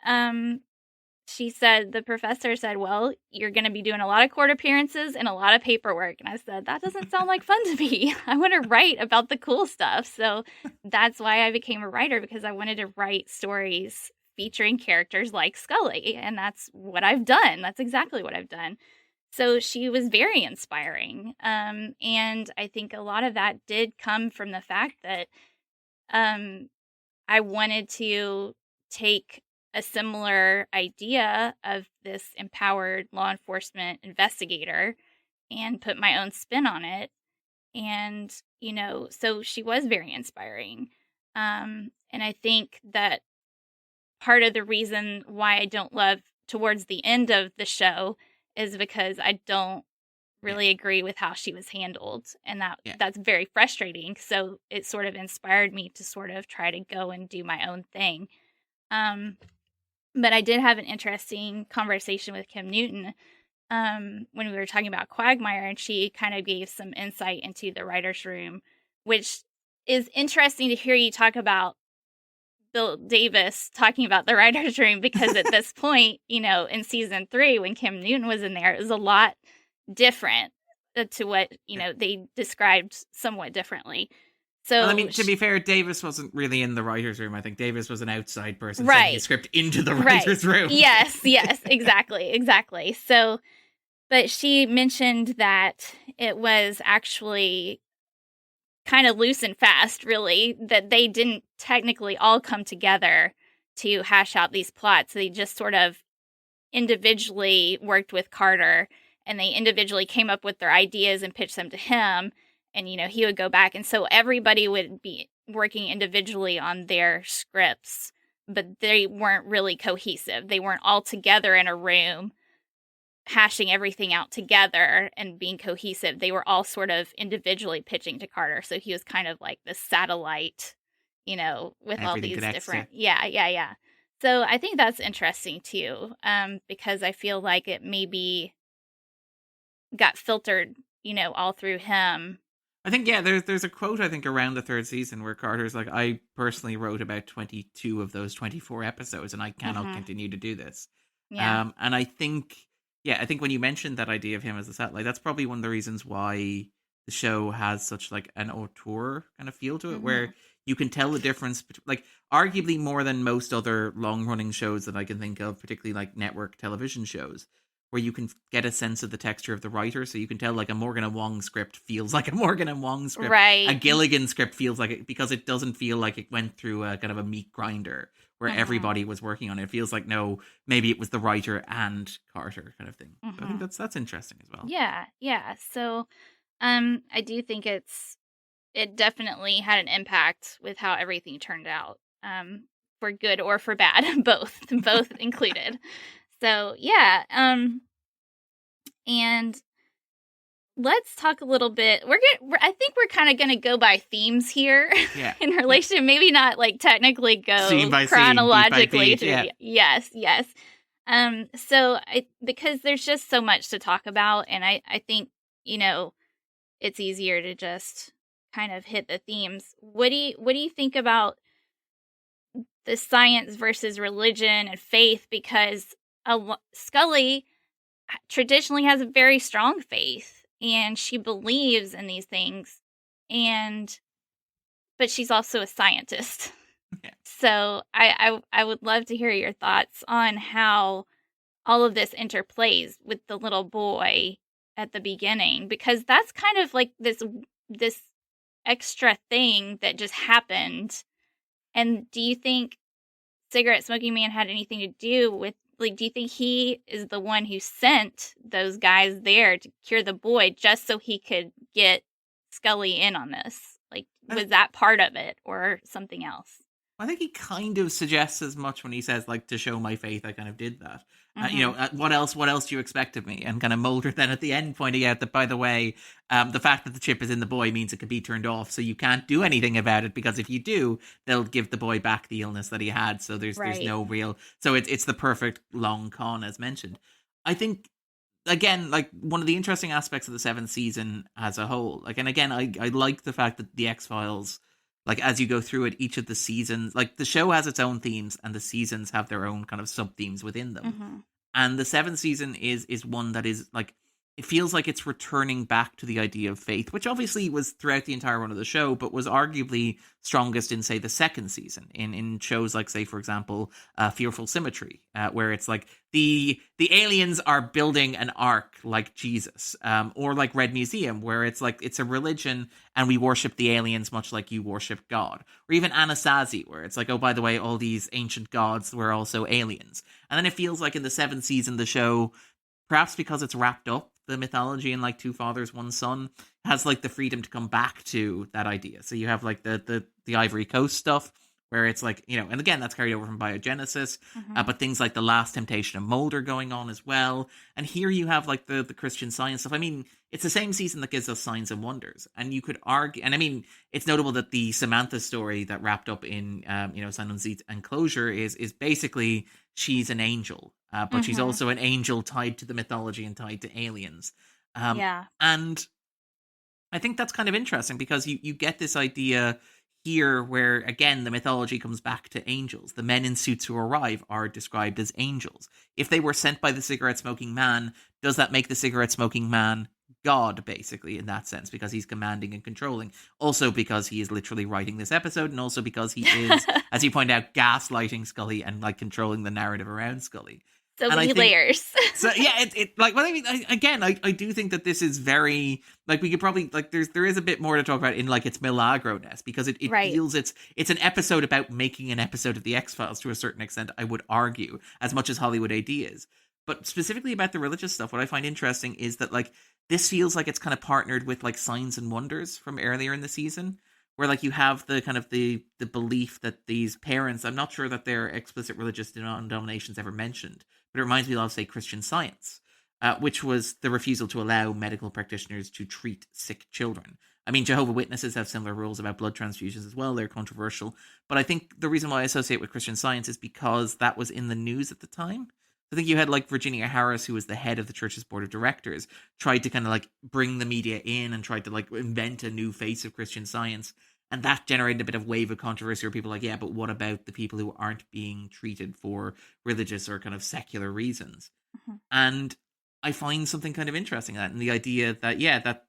the professor said, well, you're going to be doing a lot of court appearances and a lot of paperwork. And I said, that doesn't sound like fun to me. I want to write about the cool stuff. So that's why I became a writer, because I wanted to write stories featuring characters like Scully. And that's what I've done. That's exactly what I've done. So she was very inspiring. And I think a lot of that did come from the fact that I wanted to take a similar idea of this empowered law enforcement investigator and put my own spin on it. And, so she was very inspiring. And I think that part of the reason why I don't love towards the end of the show is because I don't really agree with how she was handled. And that's very frustrating. So it sort of inspired me to sort of try to go and do my own thing. But I did have an interesting conversation with Kim Newton when we were talking about Quagmire, and she kind of gave some insight into the writer's room, which is interesting to hear you talk about Bill Davis talking about the writer's room, because at this point, in season 3, when Kim Newton was in there, it was a lot different to what, they described somewhat differently. So, well, I mean, to be fair, Davis wasn't really in the writer's room. I think Davis was an outside person sending his script into the writer's room. Yes, exactly. So, but she mentioned that it was actually kind of loose and fast, really, that they didn't technically all come together to hash out these plots. They just sort of individually worked with Carter, and they individually came up with their ideas and pitched them to him. And, he would go back. And so everybody would be working individually on their scripts, but they weren't really cohesive. They weren't all together in a room, hashing everything out together and being cohesive. They were all sort of individually pitching to Carter. So he was kind of like the satellite, with everything all these different. Yeah. So I think that's interesting too, because I feel like it maybe got filtered, all through him. I think, there's a quote, I think, around the 3rd season where Carter's like, I personally wrote about 22 of those 24 episodes, and I cannot continue to do this. Yeah. And I think when you mentioned that idea of him as a satellite, that's probably one of the reasons why the show has such, like, an auteur kind of feel to it, where you can tell the difference, like, arguably more than most other long-running shows that I can think of, particularly, like, network television shows. where you can get a sense of the texture of the writer. So you can tell like a Morgan and Wong script feels like a Morgan and Wong script. Right. A Gilligan script feels like it, because it doesn't feel like it went through a kind of a meat grinder where everybody was working on it. It feels like, no, maybe it was the writer and Carter kind of thing. So I think that's interesting as well. Yeah. So I do think it definitely had an impact with how everything turned out. For good or for bad, both included. So yeah, and let's talk a little bit. I think we're kind of gonna go by themes here, in relation. Maybe not like technically go scene by chronologically. Scene, beat by beat, Yes. So because there's just so much to talk about, and I think it's easier to just kind of hit the themes. What do you think about the science versus religion and faith? Because Scully traditionally has a very strong faith, and she believes in these things, but she's also a scientist. Yeah. So I would love to hear your thoughts on how all of this interplays with the little boy at the beginning, because that's kind of like this extra thing that just happened. And do you think Cigarette Smoking Man had anything to do with, like, do you think he is the one who sent those guys there to cure the boy just so he could get Scully in on this? Like, was that part of it or something else? I think he kind of suggests as much when he says, like, to show my faith, I kind of did that. What else do you expect of me? And kind of Mulder then at the end pointing out that, by the way, the fact that the chip is in the boy means it can be turned off, so you can't do anything about it, because if you do, they'll give the boy back the illness that he had. So there's no real... So it's the perfect long con, as mentioned. I think, again, like, one of the interesting aspects of the 7th season as a whole, like, and again, I like the fact that the X-Files, like, as you go through it, each of the seasons, like, the show has its own themes, and the seasons have their own kind of sub-themes within them. And the 7th season is one that is, like, it feels like it's returning back to the idea of faith, which obviously was throughout the entire run of the show, but was arguably strongest in, say, the 2nd season, in shows like, say, for example, Fearful Symmetry, where it's like the aliens are building an ark like Jesus, or like Red Museum, where it's like it's a religion and we worship the aliens much like you worship God. Or even Anasazi, where it's like, oh, by the way, all these ancient gods were also aliens. And then it feels like in the 7th season, the show, perhaps because it's wrapped up the mythology in like Two Fathers, One Son, has like the freedom to come back to that idea. So you have like the Ivory Coast stuff, where it's like, and again, that's carried over from Biogenesis, but things like The Last Temptation of Mulder going on as well. And here you have like the Christian Science stuff. I mean, it's the same season that gives us Signs and Wonders. And you could argue, and I mean, it's notable that the Samantha story that wrapped up in, Sign and Seeds and Closure is basically she's an angel, but she's also an angel tied to the mythology and tied to aliens. And I think that's kind of interesting, because you get this idea here where, again, the mythology comes back to angels. The men in suits who arrive are described as angels. If they were sent by the cigarette-smoking man, does that make the cigarette-smoking man God, basically, in that sense, because he's commanding and controlling? Also because he is literally writing this episode, and also because he is, as you point out, gaslighting Scully and like controlling the narrative around Scully. So many layers. So yeah, it like, well, I mean, I do think that this is very, like, we could probably, like, there is a bit more to talk about in like its milagro-ness, because it feels it's an episode about making an episode of the X-Files to a certain extent, I would argue, as much as Hollywood AD is. But specifically about the religious stuff, what I find interesting is that, like, this feels like it's kind of partnered with like Signs and Wonders from earlier in the season, where like you have the kind of the belief that these parents, I'm not sure that their explicit religious denominations ever mentioned, but it reminds me of, say, Christian Science, which was the refusal to allow medical practitioners to treat sick children. I mean, Jehovah's Witnesses have similar rules about blood transfusions as well. They're controversial. But I think the reason why I associate with Christian Science is because that was in the news at the time. I think you had like Virginia Harris, who was the head of the church's board of directors, tried to kind of like bring the media in and tried to like invent a new face of Christian Science. And that generated a bit of wave of controversy where people were like, yeah, but what about the people who aren't being treated for religious or kind of secular reasons? And I find something kind of interesting in that, and the idea that, yeah, that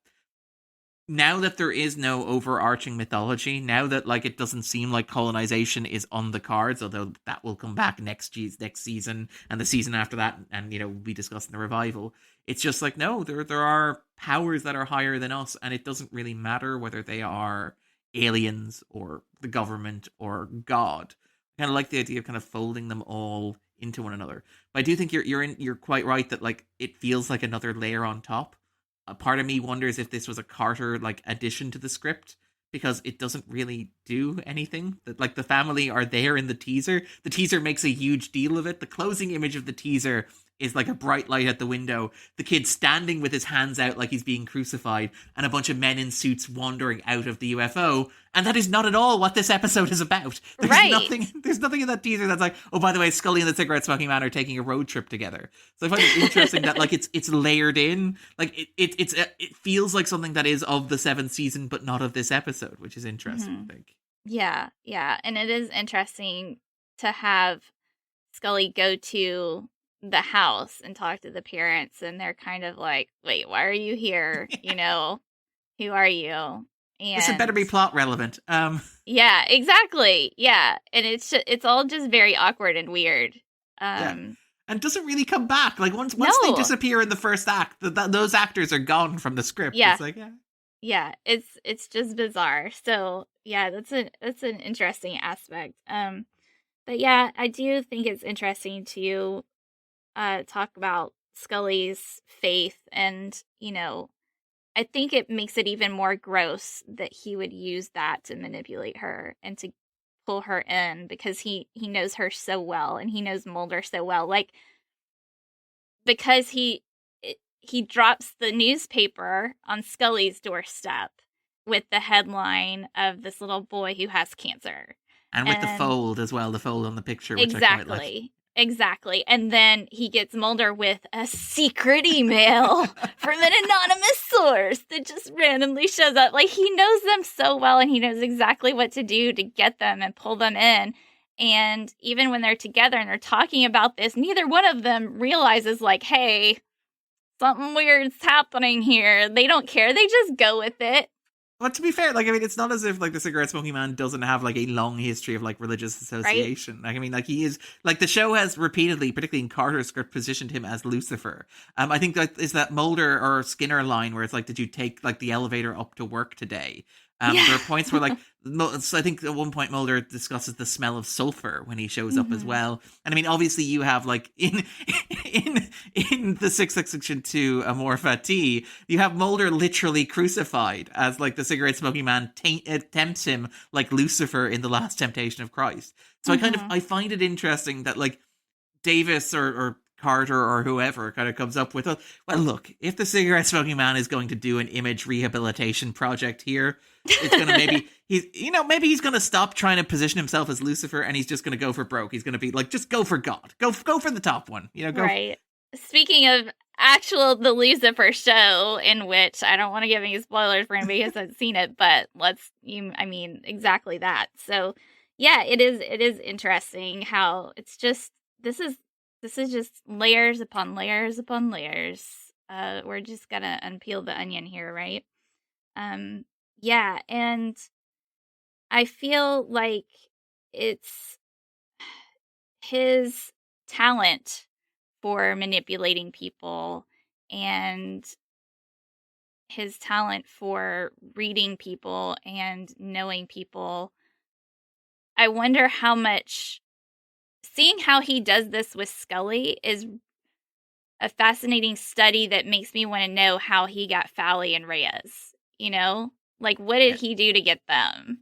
now that there is no overarching mythology, now that like it doesn't seem like colonization is on the cards, although that will come back next season and the season after that, and we'll be discussing the revival. It's just like, no, there are powers that are higher than us, and it doesn't really matter whether they are aliens or the government or God. I kind of like the idea of kind of folding them all into one another. But I do think you're quite right that like it feels like another layer on top. A part of me wonders if this was a Carter like addition to the script, because it doesn't really do anything. That like the family are there in the teaser. The teaser makes a huge deal of it. The closing image of the teaser is like a bright light at the window, the kid standing with his hands out like he's being crucified, and a bunch of men in suits wandering out of the UFO. And that is not at all what this episode is about. There's nothing in that teaser that's like, oh, by the way, Scully and the cigarette smoking man are taking a road trip together. So I find it interesting that like it's layered in. Like it feels like something that is of the seventh season, but not of this episode, which is interesting, I think. Yeah. And it is interesting to have Scully go to the house and talk to the parents, and they're kind of like, wait, why are you here? Who are you? And this had better be plot relevant. Yeah, exactly. Yeah. And it's all just very awkward and weird. And doesn't really come back. Like once they disappear in the first act, those actors are gone from the script. Yeah. It's like, yeah, it's just bizarre. So yeah, that's an interesting aspect. But yeah, I do think it's interesting to talk about Scully's faith, and I think it makes it even more gross that he would use that to manipulate her and to pull her in, because he knows her so well, and he knows Mulder so well. Like, because he drops the newspaper on Scully's doorstep with the headline of this little boy who has cancer. And with the fold as well, the fold on the picture, which exactly. I quite like. Exactly. And then he gets Mulder with a secret email from an anonymous source that just randomly shows up. Like, he knows them so well, and he knows exactly what to do to get them and pull them in. And even when they're together and they're talking about this, neither one of them realizes, like, hey, something weird's happening here. They don't care. They just go with it. But to be fair, like, I mean, it's not as if, like, the cigarette smoking man doesn't have, like, a long history of, like, religious association. Right? Like, I mean, like, he is, like, the show has repeatedly, particularly in Carter's script, positioned him as Lucifer. I think that is that Mulder or Skinner line where it's like, did you take, like, the elevator up to work today? There are points where, like, I think at one point Mulder discusses the smell of sulfur when he shows up as well. And I mean, obviously you have, like, in the 662 Amorpha T, you have Mulder literally crucified as, like, the cigarette smoking man tempts him like Lucifer in The Last Temptation of Christ. So I find it interesting that, like, Davis or Carter or whoever kind of comes up with well, look, if the cigarette smoking man is going to do an image rehabilitation project here, it's going to maybe he's going to stop trying to position himself as Lucifer, and he's just going to go for broke. He's going to be like, just go for God, go for the top one, go. Right. Speaking of the Lucifer show, in which I don't want to give any spoilers for anybody who hasn't seen it, but exactly that. So yeah, it is interesting how it's just, this is just layers upon layers upon layers. We're just gonna unpeel the onion here, right? Yeah, and I feel like it's his talent for manipulating people and his talent for reading people and knowing people. I wonder how much, seeing how he does this with Scully is a fascinating study that makes me want to know how he got Fowley and Reyes, Like, what did he do to get them?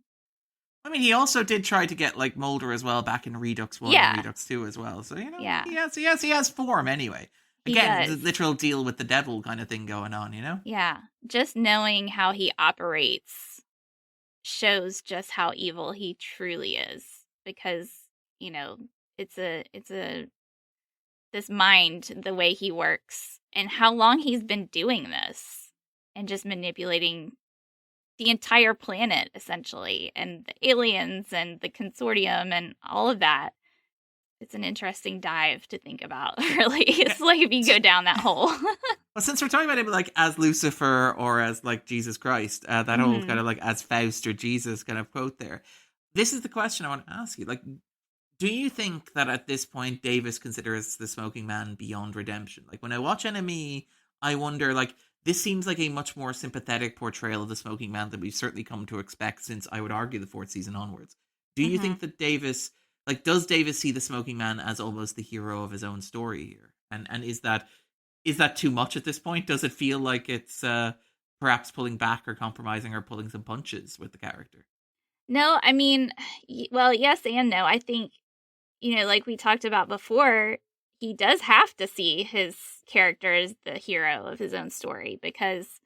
I mean, he also did try to get, like, Mulder as well back in Redux 1 and Redux 2 as well. So, he has form anyway. Again, the literal deal with the devil kind of thing going on, Yeah, just knowing how he operates shows just how evil he truly is, because, it's this mind, the way he works, and how long he's been doing this and just manipulating the entire planet, essentially, and the aliens and the consortium and all of that. it's an interesting dive to think about, really. It's like if you go down that hole. Well, since we're talking about him like as Lucifer or as like Jesus Christ, that whole kind of like as Faust or Jesus kind of quote there. This is the question I want to ask you. Like, do you think that at this point Davis considers the smoking man beyond redemption? Like when I watch NME, I wonder, like, this seems like a much more sympathetic portrayal of the smoking man than we've certainly come to expect since, I would argue, the 4th season onwards. Do you think that Davis, like, does Davis see the smoking man as almost the hero of his own story here? And is that too much at this point? Does it feel like it's perhaps pulling back or compromising or pulling some punches with the character? No, I mean, well, yes and no. I think, like we talked about before, he does have to see his character as the hero of his own story, because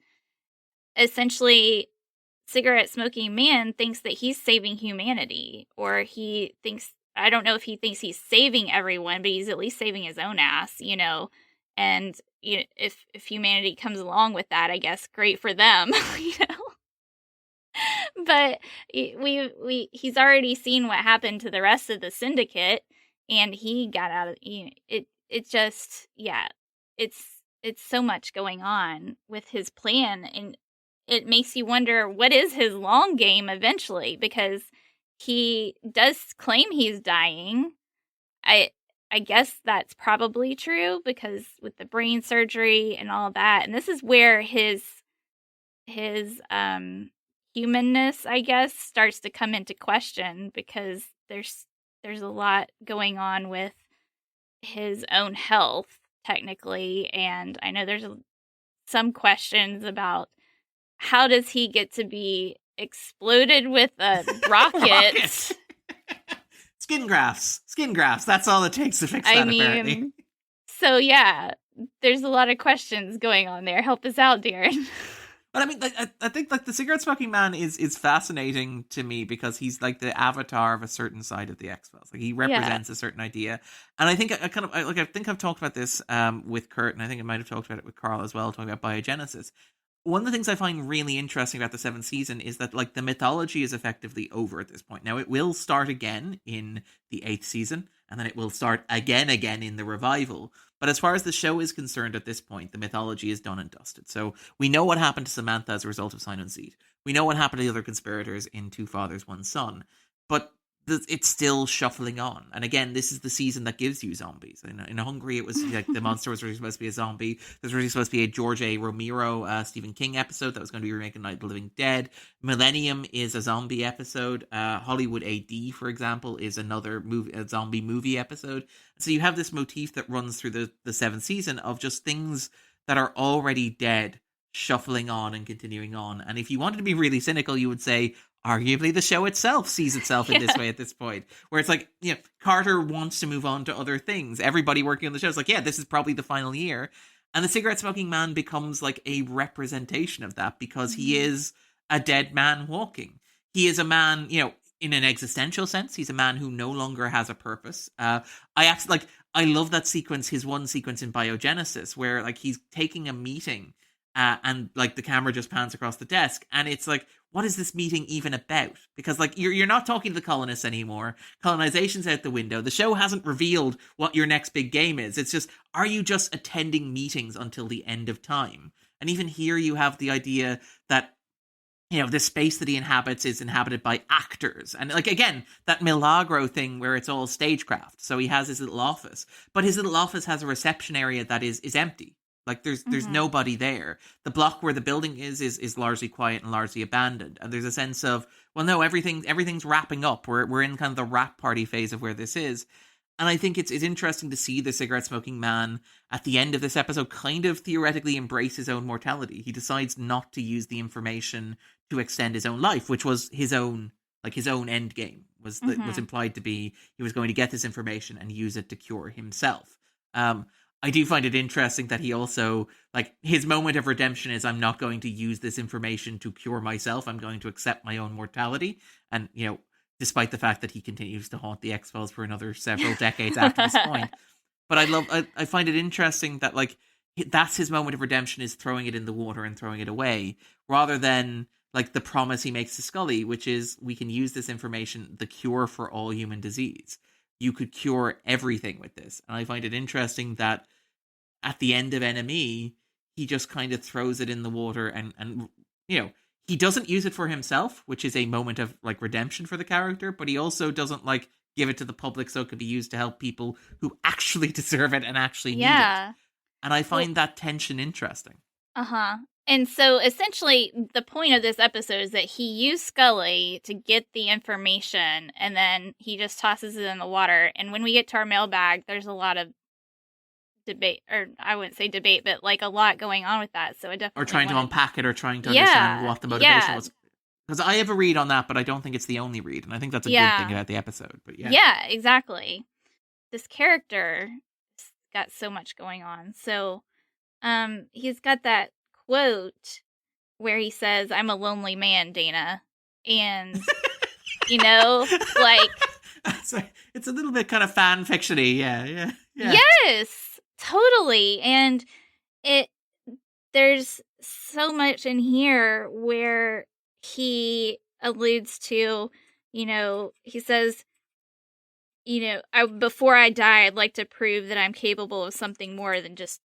essentially cigarette smoking man thinks that he's saving humanity, or he thinks, I don't know if he thinks he's saving everyone, but he's at least saving his own ass, and if humanity comes along with that, I guess great for them. But he's already seen what happened to the rest of the syndicate, and he got out of it. It just, yeah, it's so much going on with his plan, and it makes you wonder, what is his long game eventually, because he does claim he's dying. I guess that's probably true, because with the brain surgery and all that, and this is where his humanness, I guess, starts to come into question, because there's a lot going on with his own health, technically, and I know there's some questions about how does he get to be exploded with a rocket? Skin grafts. That's all it takes to fix that, apparently. So yeah, there's a lot of questions going on there. Help us out, Darren. But I mean, I think like the cigarette smoking man is fascinating to me, because he's like the avatar of a certain side of the X-Files. Like he represents a certain idea, and I think I think I've talked about this with Kurt, and I think I might have talked about it with Carl as well, talking about biogenesis. One of the things I find really interesting about the 7th season is that like the mythology is effectively over at this point. Now it will start again in the 8th season, and then it will start again in the revival. But as far as the show is concerned at this point, the mythology is done and dusted. So we know what happened to Samantha as a result of Sign Seed. We know what happened to the other conspirators in Two Fathers, One Son. But it's still shuffling on. And again, this is the season that gives you zombies. In Hungary, it was like the monster was really supposed to be a zombie. There's really supposed to be a George A. Romero, Stephen King episode that was going to be remaking Night of the Living Dead. Millennium is a zombie episode. Hollywood AD, for example, is another a zombie movie episode. So you have this motif that runs through the 7th season of just things that are already dead, shuffling on and continuing on. And if you wanted to be really cynical, you would say, arguably the show itself sees itself in this way at this point, where it's like, Carter wants to move on to other things. Everybody working on the show is like, yeah, this is probably the final year. And the cigarette smoking man becomes like a representation of that, because he is a dead man walking. He is a man, in an existential sense, he's a man who no longer has a purpose. I love that sequence, his one sequence in Biogenesis, where like he's taking a meeting and like the camera just pans across the desk, and it's like, what is this meeting even about? Because like you're not talking to the colonists anymore. Colonization's out the window. The show hasn't revealed what your next big game is. It's just, are you just attending meetings until the end of time? And even here you have the idea that, the space that he inhabits is inhabited by actors. And like, again, that Milagro thing where it's all stagecraft. So he has his little office, but his little office has a reception area that is empty. Like there's nobody there. The block where the building is largely quiet and largely abandoned. And there's a sense of, well, no, everything's wrapping up. We're in kind of the wrap party phase of where this is. And I think it's interesting to see the cigarette smoking man at the end of this episode kind of theoretically embrace his own mortality. He decides not to use the information to extend his own life, which was his own end game, was implied to be he was going to get this information and use it to cure himself. I do find it interesting that he also, like, his moment of redemption is, I'm not going to use this information to cure myself. I'm going to accept my own mortality. And, despite the fact that he continues to haunt the X-Files for another several decades after this point. But I find it interesting that, like, that's his moment of redemption, is throwing it in the water and throwing it away, rather than, like, the promise he makes to Scully, which is, we can use this information, the cure for all human disease. you could cure everything with this. And I find it interesting that at the end of NME, he just kind of throws it in the water and he doesn't use it for himself, which is a moment of like redemption for the character, but he also doesn't like give it to the public so it could be used to help people who actually deserve it and actually need it. And I find that tension interesting. And so essentially the point of this episode is that he used Scully to get the information and then he just tosses it in the water. And when we get to our mailbag, there's a lot of debate, or I wouldn't say debate, but like a lot going on with that. So I definitely trying to unpack it or trying to understand what the motivation was. Because I have a read on that, but I don't think it's the only read. And I think that's a good thing about the episode. But yeah, exactly. This character got so much going on. So he's got that quote where he says, "I'm a lonely man, Deana." And, like... It's a little bit kind of fan fiction-y, yeah. Yes, totally. And there's so much in here where he alludes to, he says, before I die, I'd like to prove that I'm capable of something more than just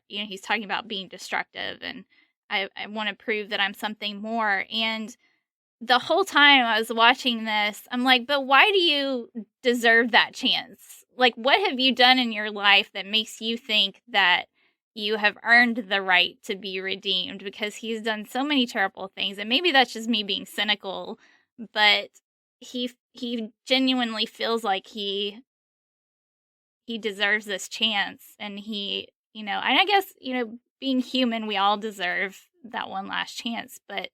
he's talking about being destructive, and I want to prove that I'm something more. And the whole time I was watching this, I'm like, but why do you deserve that chance? Like, what have you done in your life that makes you think that you have earned the right to be redeemed? Because he's done so many terrible things, and maybe that's just me being cynical, but he genuinely feels like he deserves this chance, and and I guess, being human, we all deserve that one last chance, but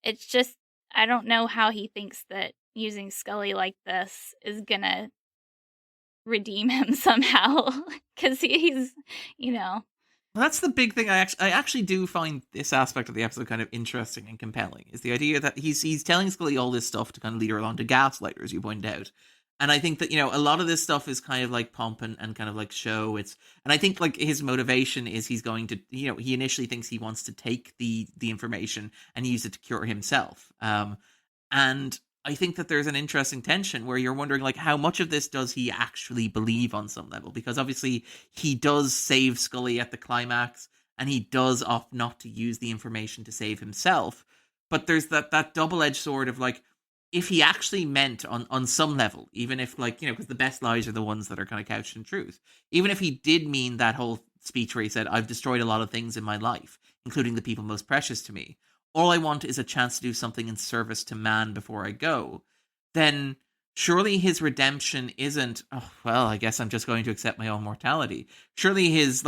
it's just, I don't know how he thinks that using Scully like this is gonna redeem him somehow, because he's, Well, that's the big thing. I actually do find this aspect of the episode kind of interesting and compelling, is the idea that he's telling Scully all this stuff to kind of lead her along to gaslight her, as you pointed out. And I think that, a lot of this stuff is kind of like pomp and kind of like show. And I think like his motivation is he's going to, he initially thinks he wants to take the information and use it to cure himself. And I think that there's an interesting tension where you're wondering, like, how much of this does he actually believe on some level? Because obviously he does save Scully at the climax, and he does opt not to use the information to save himself. But there's that double-edged sword of, like, if he actually meant on some level, even if, like, because the best lies are the ones that are kind of couched in truth, even if he did mean that whole speech where he said, I've destroyed a lot of things in my life, including the people most precious to me, all I want is a chance to do something in service to man before I go, then surely his redemption isn't, oh, well, I guess I'm just going to accept my own mortality. Surely his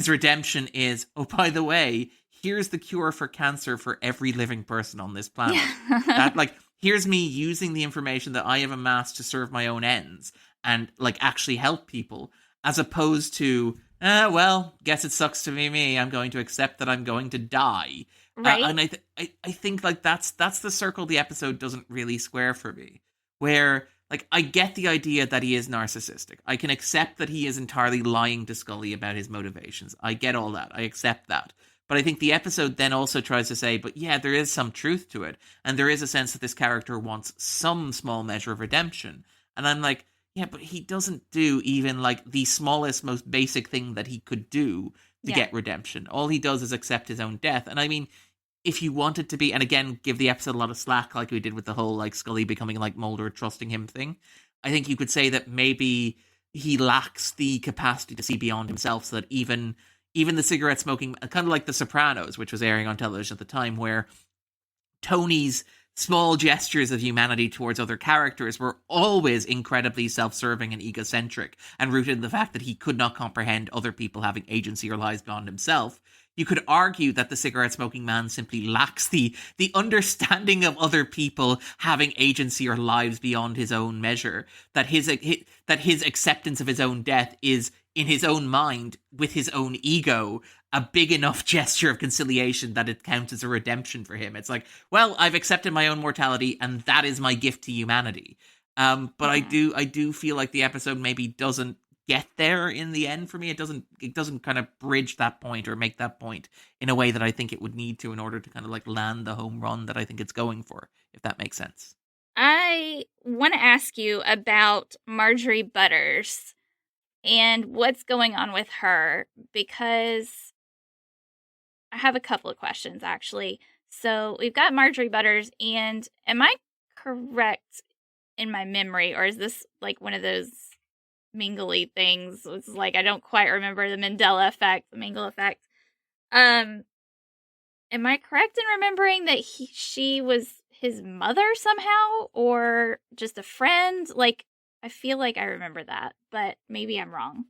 redemption is, oh, by the way, here's the cure for cancer for every living person on this planet. That, like, here's me using the information that I have amassed to serve my own ends and, like, actually help people, as opposed to, well, guess it sucks to be me. I'm going to accept that I'm going to die. Right. And I think, like, that's the circle the episode doesn't really square for me, where, like, I get the idea that he is narcissistic. I can accept that he is entirely lying to Scully about his motivations. I get all that. I accept that. But I think the episode then also tries to say, but yeah, there is some truth to it. And there is a sense that this character wants some small measure of redemption. And I'm like, yeah, but he doesn't do even, like, the smallest, most basic thing that he could do to get redemption. All he does is accept his own death. And I mean, if you wanted to be, and again, give the episode a lot of slack like we did with the whole, like, Scully becoming, like, Mulder trusting him thing, I think you could say that maybe he lacks the capacity to see beyond himself, so that even the cigarette smoking, kind of like The Sopranos, which was airing on television at the time, where Tony's small gestures of humanity towards other characters were always incredibly self-serving and egocentric, and rooted in the fact that he could not comprehend other people having agency or lives beyond himself. You could argue that the cigarette-smoking man simply lacks the understanding of other people having agency or lives beyond his own measure, that his acceptance of his own death is, in his own mind, with his own ego, a big enough gesture of conciliation that it counts as a redemption for him. It's like, well, I've accepted my own mortality, and that is my gift to humanity. But I do feel like the episode maybe doesn't get there in the end for me. It doesn't kind of bridge that point or make that point in a way that I think it would need to in order to kind of, like, land the home run that I think it's going for, if that makes sense. I want to ask you about Marjorie Butters and what's going on with her, because I have a couple of questions, actually. So we've got Marjorie Butters, and am I correct in my memory, or is this like one of those mingly things? It's like I don't quite remember the Mandela effect, the Mingle effect. Am I correct in remembering that she was his mother somehow, or just a friend? Like, I feel like I remember that, but maybe I'm wrong.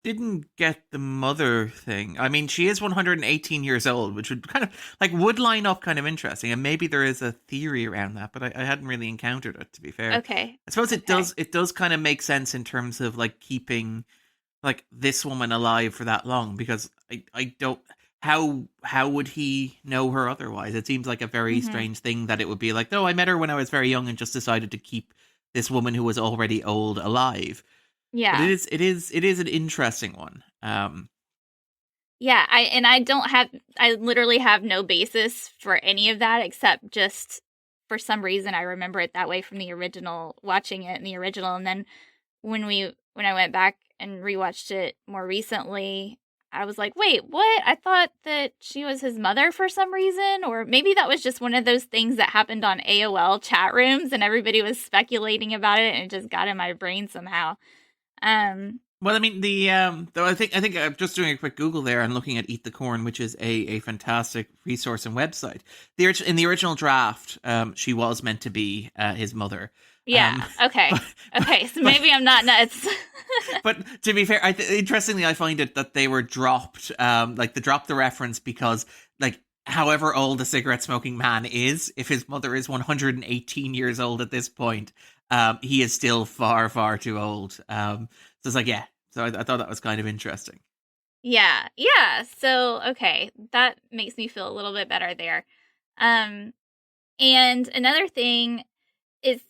Didn't get the mother thing. I mean, she is 118 years old, which would kind of would line up kind of interesting, and maybe there is a theory around that, but I hadn't really encountered it, to be fair. Okay. I suppose it does kind of make sense in terms of like keeping like this woman alive for that long, because I don't, how would he know her otherwise? It seems like a very strange thing that it would be like, no, I met her when I was very young and just decided to keep this woman who was already old alive. Yeah. But it is an interesting one. Yeah, I literally have no basis for any of that, except just for some reason I remember it that way from the original, watching it in the original, and then when I went back and rewatched it more recently, I was like, wait, what? I thought that she was his mother for some reason, or maybe that was just one of those things that happened on AOL chat rooms and everybody was speculating about it and it just got in my brain somehow. Well, I mean, though I think I'm just doing a quick Google there and looking at Eat the Corn, which is a fantastic resource and website. In the original draft, she was meant to be his mother. Yeah. Okay. So maybe I'm not nuts. But to be fair, interestingly, I find it that they were dropped. They dropped the reference because, like, however old a cigarette smoking man is, if his mother is 118 years old at this point, he is still far, far too old. So it's like, yeah. So I thought that was kind of interesting. Yeah. So, okay. That makes me feel a little bit better there. And another thing is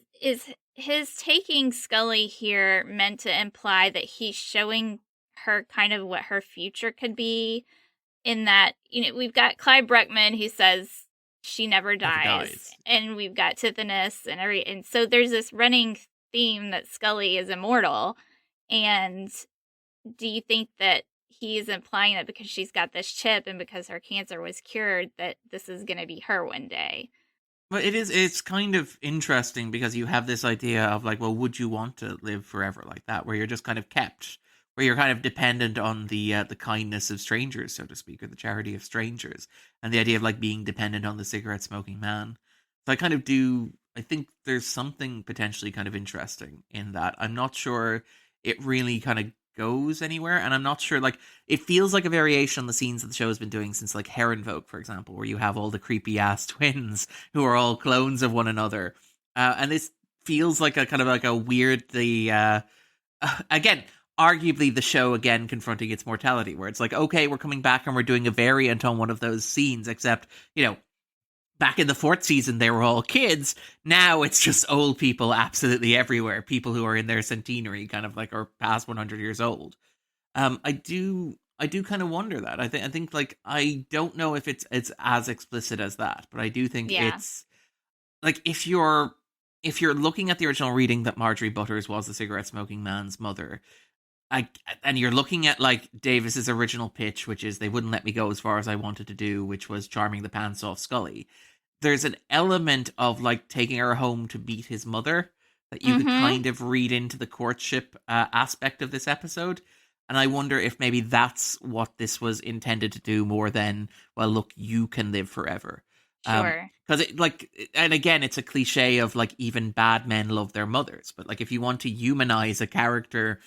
his taking Scully here meant to imply that he's showing her kind of what her future could be, in that, we've got Clyde Bruckman who says she never dies. And we've got Tithonus and so there's this running theme that Scully is immortal. And do you think that he is implying that because she's got this chip and because her cancer was cured, that this is going to be her one day? Well, it's kind of interesting because you have this idea of like, well, would you want to live forever like that, where you're just kind of kept, where you're kind of dependent on the kindness of strangers, so to speak, or the charity of strangers, and the idea of like being dependent on the cigarette smoking man. So I think there's something potentially kind of interesting in that. I'm not sure it really kind of goes anywhere, and I'm not sure, like, it feels like a variation on the scenes that the show has been doing since like Herrenvolk, for example, where you have all the creepy ass twins who are all clones of one another, and this feels like a kind of like a weirdly again, arguably the show again confronting its mortality, where it's like, okay, we're coming back and we're doing a variant on one of those scenes, except back in the fourth season, they were all kids. Now it's just old people absolutely everywhere. People who are in their centenary, kind of like, or past 100 years old. I do kind of wonder that. I think like, I don't know if it's as explicit as that, but I do think it's like, if you're looking at the original reading that Marjorie Butters was the cigarette smoking man's mother, and you're looking at like Davis's original pitch, which is they wouldn't let me go as far as I wanted to do, which was charming the pants off Scully. There's an element of like taking her home to meet his mother that you could kind of read into the courtship aspect of this episode. And I wonder if maybe that's what this was intended to do, more than, well, look, you can live forever. Sure. Because and again, it's a cliche of like, even bad men love their mothers. But like, if you want to humanize a character,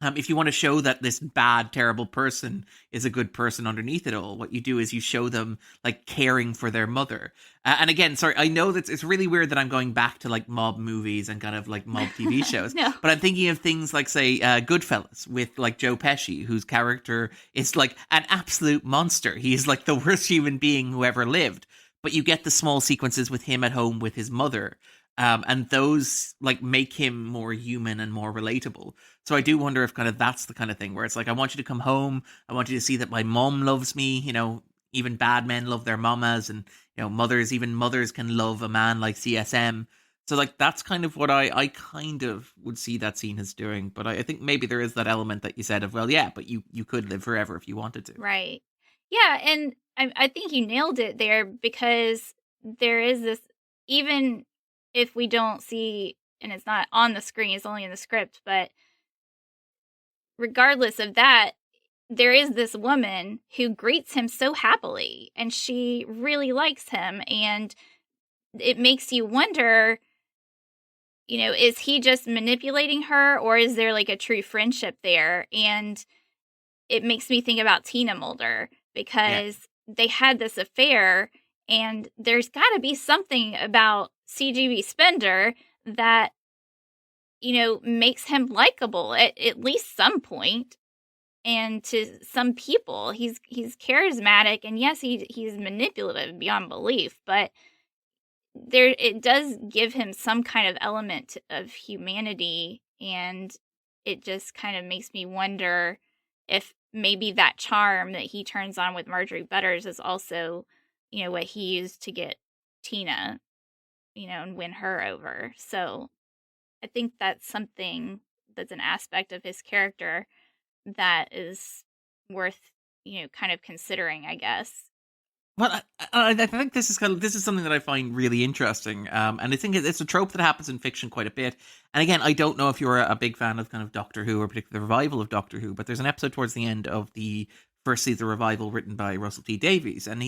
if you want to show that this bad, terrible person is a good person underneath it all, what you do is you show them like caring for their mother. And again, sorry, I know that it's really weird that I'm going back to like mob movies and kind of like mob TV shows, No. but I'm thinking of things like, say, Goodfellas with like Joe Pesci, whose character is like an absolute monster. He's like the worst human being who ever lived. But you get the small sequences with him at home with his mother. And those like make him more human and more relatable. So I do wonder if kind of that's the kind of thing where it's like, I want you to come home. I want you to see that my mom loves me. Even bad men love their mamas, and even mothers can love a man like CSM. So, like, that's kind of what I kind of would see that scene as doing. But I think maybe there is that element that you said of, well, yeah, but you could live forever if you wanted to. Right. Yeah, and I think you nailed it there, because there is this, even if we don't see, and it's not on the screen, it's only in the script, but regardless of that, there is this woman who greets him so happily, and she really likes him, and it makes you wonder, is he just manipulating her, or is there like a true friendship there? And it makes me think about Tina Mulder, because they had this affair, and there's got to be something about CGB Spender that, makes him likable at least some point. And to some people, he's charismatic, and yes, he's manipulative beyond belief, but it does give him some kind of element of humanity, and it just kind of makes me wonder if maybe that charm that he turns on with Marjorie Butters is also, what he used to get Tina, and win her over. So I think that's something that's an aspect of his character that is worth, kind of considering, I guess. Well, I think this is something that I find really interesting, and I think it's a trope that happens in fiction quite a bit. And again, I don't know if you're a big fan of kind of Doctor Who, or particularly the revival of Doctor Who, but there's an episode towards the end of the first season revival written by Russell T Davies, and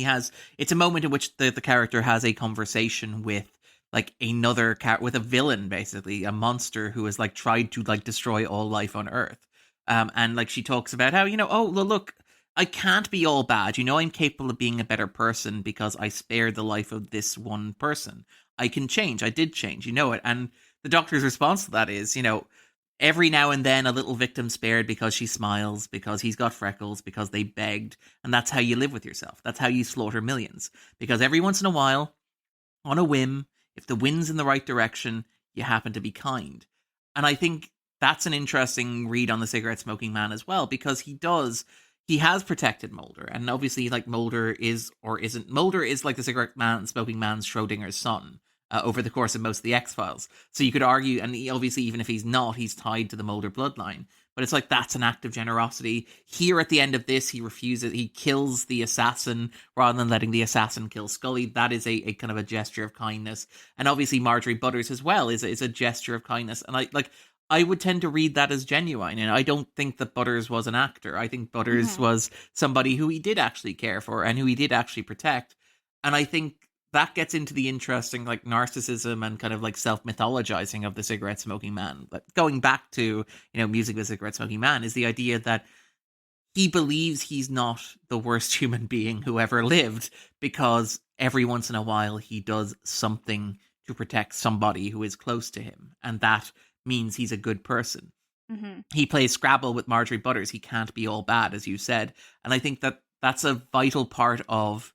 it's a moment in which the character has a conversation with like another with a villain, basically a monster who has like tried to like destroy all life on Earth, and like she talks about how oh look. I can't be all bad. I'm capable of being a better person because I spared the life of this one person. I can change. I did change. You know it. And the Doctor's response to that is, every now and then a little victim spared because she smiles, because he's got freckles, because they begged. And that's how you live with yourself. That's how you slaughter millions. Because every once in a while, on a whim, if the wind's in the right direction, you happen to be kind. And I think that's an interesting read on the cigarette smoking man as well, because he has protected Mulder, and obviously, like, Mulder is or isn't. Mulder is like the cigarette smoking man's Schrodinger's son over the course of most of the X-Files. So you could argue, and obviously, even if he's not, he's tied to the Mulder bloodline. But it's like, that's an act of generosity. Here at the end of this, he refuses. He kills the assassin rather than letting the assassin kill Scully. That is a kind of a gesture of kindness. And obviously, Marjorie Butters as well is a gesture of kindness. And I would tend to read that as genuine, and I don't think that Butters was an actor. I think Butters was somebody who he did actually care for and who he did actually protect. And I think that gets into the interesting, like, narcissism and kind of like self-mythologizing of the cigarette smoking man. But going back to, Music of the Cigarette Smoking Man, is the idea that he believes he's not the worst human being who ever lived, because every once in a while he does something to protect somebody who is close to him. And that means he's a good person. He plays Scrabble with Marjorie Butters. He can't be all bad, as you said. And I think that that's a vital part of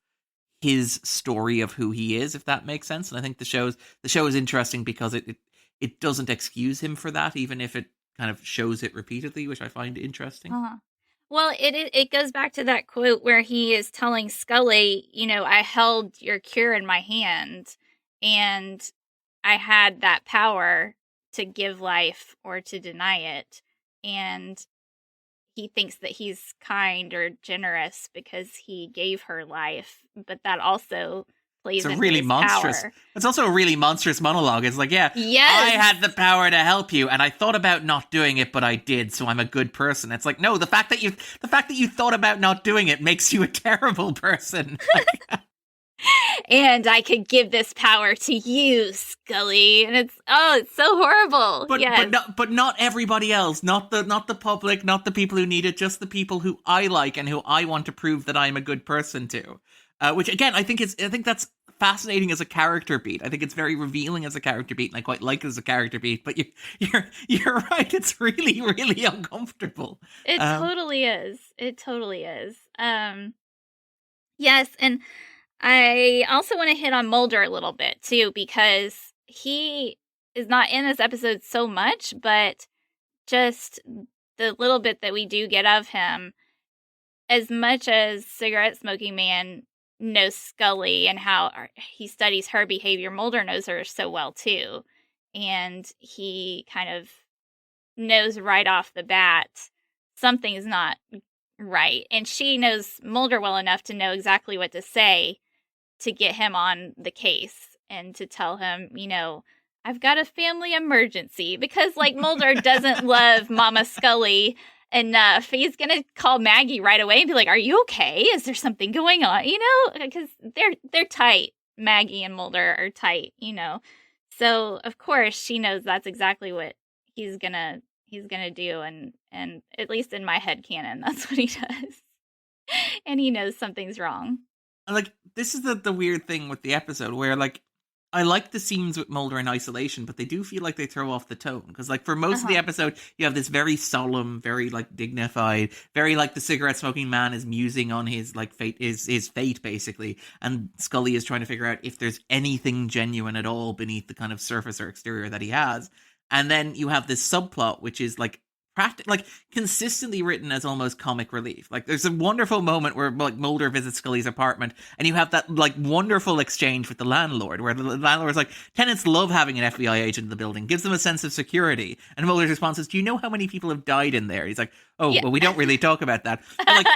his story of who he is, if that makes sense. And I think the show is interesting because it doesn't excuse him for that, even if it kind of shows it repeatedly, which I find interesting. Well, it goes back to that quote where he is telling Scully, I held your cure in my hand, and I had that power to give life or to deny it. And he thinks that he's kind or generous because he gave her life, but that also plays into his power. It's also a really monstrous monologue. It's like, yes. I had the power to help you, and I thought about not doing it, but I did, so I'm a good person. It's like, no, the fact that you thought about not doing it makes you a terrible person. And I could give this power to you, Scully. And it's so horrible. But not everybody else. Not the public, not the people who need it, just the people who I like and who I want to prove that I'm a good person to. Which again, I think that's fascinating as a character beat. I think it's very revealing as a character beat, and I quite like it as a character beat. But you're right. It's really, really uncomfortable. It totally is. It totally is. Yes, and I also want to hit on Mulder a little bit, too, because he is not in this episode so much, but just the little bit that we do get of him, as much as Cigarette Smoking Man knows Scully and how he studies her behavior, Mulder knows her so well, too. and he kind of knows right off the bat something's not right. And she knows Mulder well enough to know exactly what to say to get him on the case and to tell him, I've got a family emergency, because like Mulder doesn't love Mama Scully enough. He's going to call Maggie right away and be like, are you okay? Is there something going on? Because they're tight. Maggie and Mulder are tight, So of course she knows that's exactly what he's gonna do, and at least in my head canon, that's what he does. And he knows something's wrong. Like, this is the weird thing with the episode, where like I like the scenes with Mulder in isolation, but they do feel like they throw off the tone. Because, like, for most of the episode, you have this very solemn, very, like, dignified, very, like, the cigarette-smoking man is musing on his, like, fate, his fate, basically. And Scully is trying to figure out if there's anything genuine at all beneath the kind of surface or exterior that he has. And then you have this subplot, which is, like, consistently written as almost comic relief. Like, there's a wonderful moment where like Mulder visits Scully's apartment, and you have that like wonderful exchange with the landlord, where the landlord's like, tenants love having an FBI agent in the building, gives them a sense of security. And Mulder's response is, do you know how many people have died in there? He's like, well, we don't really talk about that. But, like,